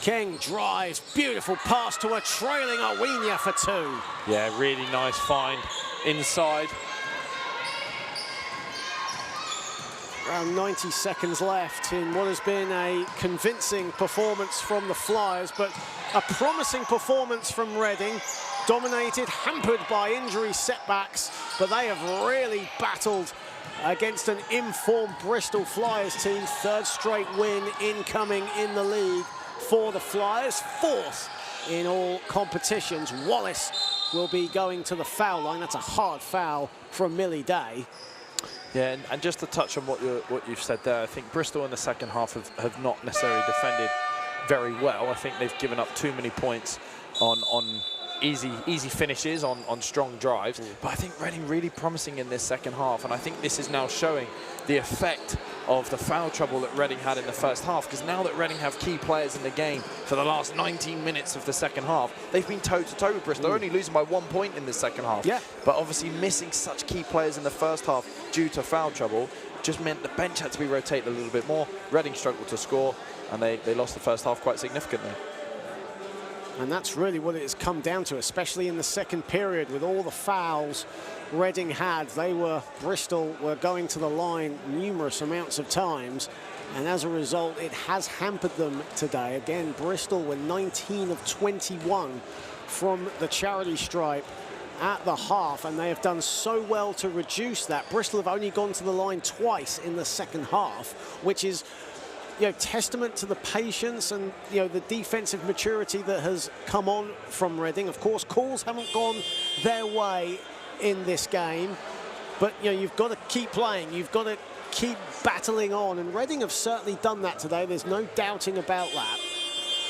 King drives, beautiful pass to a trailing Arwina for two. Yeah, really nice find inside. Around 90 seconds left in what has been a convincing performance from the Flyers, but a promising performance from Reading. Dominated, hampered by injury setbacks, but they have really battled against an informed Bristol Flyers team. Third straight win incoming in the league for the Flyers, fourth in all competitions. Wallace will be going to the foul line. That's a hard foul from Millie Day. Yeah, and just to touch on what you've said there, I think Bristol in the second half have not necessarily defended very well. I think they've given up too many points on easy finishes, on strong drives. But I think Reading really promising in this second half, and I think this is now showing the effect of the foul trouble that Reading had in the first half, because now that Reading have key players in the game for the last 19 minutes of the second half, they've been toe-to-toe with Bristol, only losing by 1 point in the second half. Yeah. But obviously missing such key players in the first half due to foul trouble just meant the bench had to be rotated a little bit more. Reading struggled to score, and they lost the first half quite significantly. And that's really what it has come down to, especially in the second period with all the fouls Reading had. Bristol were going to the line numerous amounts of times, and as a result, it has hampered them today. Again, Bristol were 19 of 21 from the charity stripe at the half, and they have done so well to reduce that. Bristol have only gone to the line twice in the second half, which is testament to the patience and the defensive maturity that has come on from Reading. Of course, calls haven't gone their way in this game, but you've got to keep playing, you've got to keep battling on, and Reading have certainly done that today. There's no doubting about that.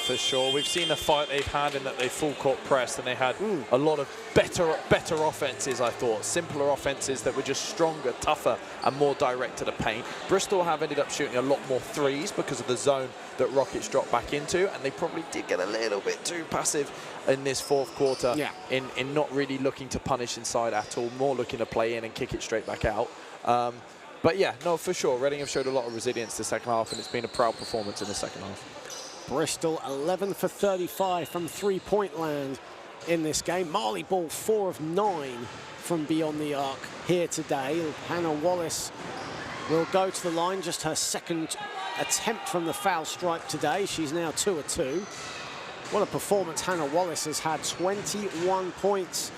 For sure, we've seen the fight they've had in that they full court pressed, and they had a lot of better offenses, I thought. Simpler offenses that were just stronger, tougher, and more direct to the paint. Bristol have ended up shooting a lot more threes because of the zone that Rockets dropped back into, and they probably did get a little bit too passive in this fourth quarter in not really looking to punish inside at all, more looking to play in and kick it straight back out. But yeah, no, for sure, Reading have showed a lot of resilience the second half, and it's been a proud performance in the second half. Bristol 11 for 35 from three-point land in this game. Marley Ball 4 of 9 from beyond the arc here today. Hannah Wallace will go to the line. Just her second attempt from the foul stripe today. She's now 2 of 2. What a performance Hannah Wallace has had. 21 points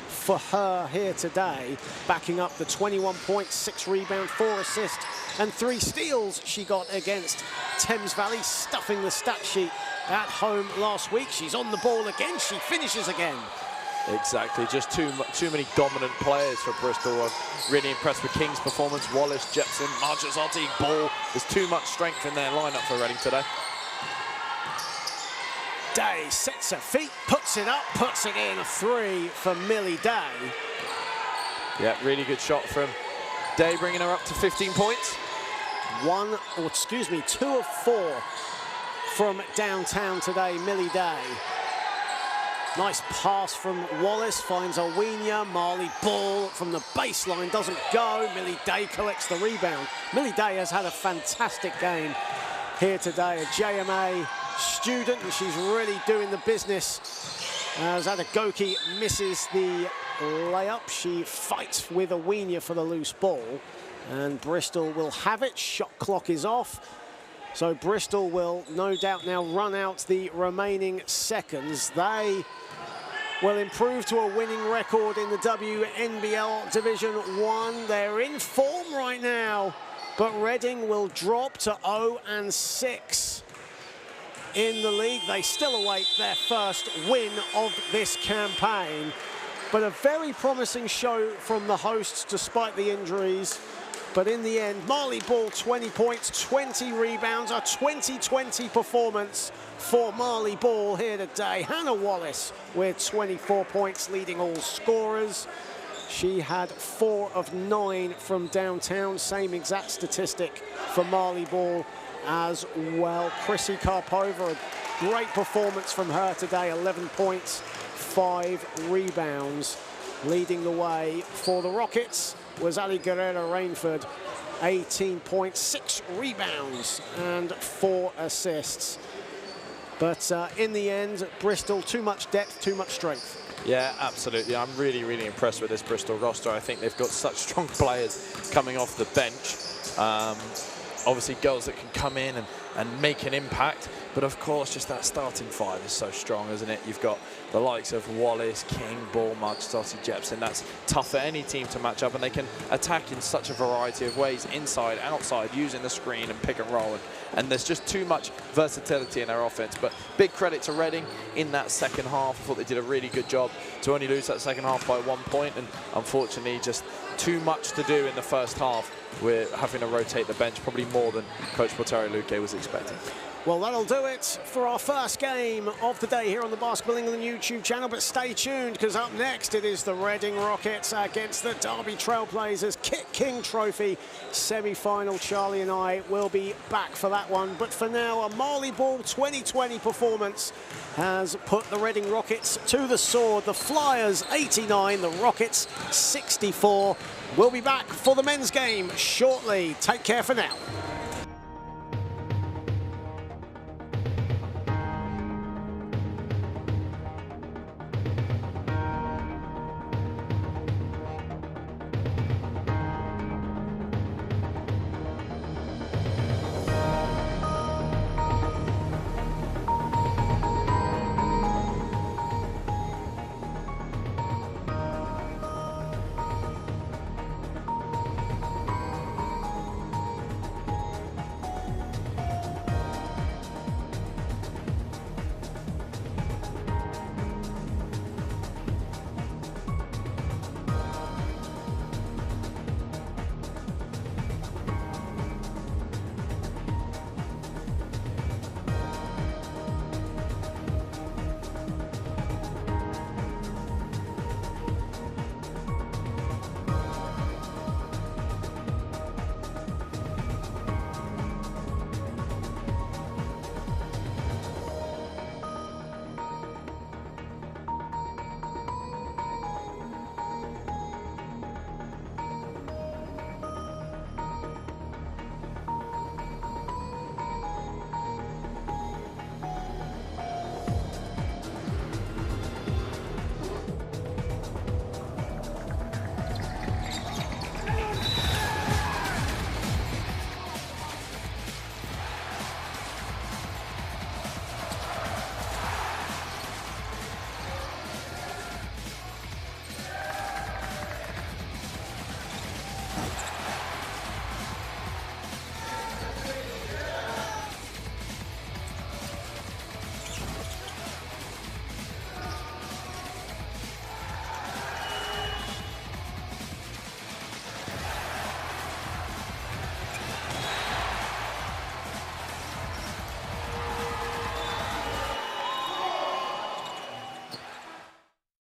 for her here today, backing up the 21 points, 6 rebounds, 4 assists, and 3 steals she got against Thames Valley, stuffing the stat sheet at home last week. She's on the ball again. She finishes again. Exactly, just too many dominant players for Bristol. I'm really impressed with King's performance. Wallace, Jepson, Marchesotti, Ball. There's too much strength in their lineup for Reading today. Day sets her feet, puts it up, puts it in. A 3 for Millie Day. Yeah, really good shot from Day, bringing her up to 15 points. 2 of 4 from downtown today, Millie Day. Nice pass from Wallace, finds Owenia. Marley Ball from the baseline doesn't go. Millie Day collects the rebound. Millie Day has had a fantastic game here today, a JMA student, and she's really doing the business. As Adagoki misses the layup, she fights with Owenia for the loose ball, and Bristol will have it. Shot clock is off. So Bristol will no doubt now run out the remaining seconds. They will improve to a winning record in the WNBL Division 1. They're in form right now, but Reading will drop to 0-6 in the league. They still await their first win of this campaign, but a very promising show from the hosts despite the injuries. But in the end, Marley Ball, 20 points, 20 rebounds, a 20-20 performance for Marley Ball here today. Hannah Wallace with 24 points, leading all scorers. She had 4 of 9 from downtown, same exact statistic for Marley Ball as well. Chrissy Karpova, a great performance from her today, 11 points, 5 rebounds. Leading the way for the Rockets was Ali Guerrero-Rainford, 18 points, 6 rebounds and 4 assists. But in the end, Bristol, too much depth, too much strength. Yeah, absolutely. I'm really, really impressed with this Bristol roster. I think they've got such strong players coming off the bench. Obviously, girls that can come in and make an impact. But of course, just that starting 5 is so strong, isn't it? You've got the likes of Wallace, King, Ball, Marchesotti, Jepson. That's tough for any team to match up, and they can attack in such a variety of ways, inside, outside, using the screen and pick and roll. And there's just too much versatility in their offense. But big credit to Reading in that second half. I thought they did a really good job to only lose that second half by 1 point, and unfortunately just too much to do in the first half. We're having to rotate the bench probably more than Coach Portari Luque was expecting. Well, that'll do it for our first game of the day here on the Basketball England YouTube channel. But stay tuned, because up next it is the Reading Rockets against the Derby Trailblazers Kit King Trophy semi-final. Charlie and I will be back for that one. But for now, a Marley Ball 2020 performance has put the Reading Rockets to the sword. The Flyers 89, the Rockets 64. We'll be back for the men's game shortly. Take care for now.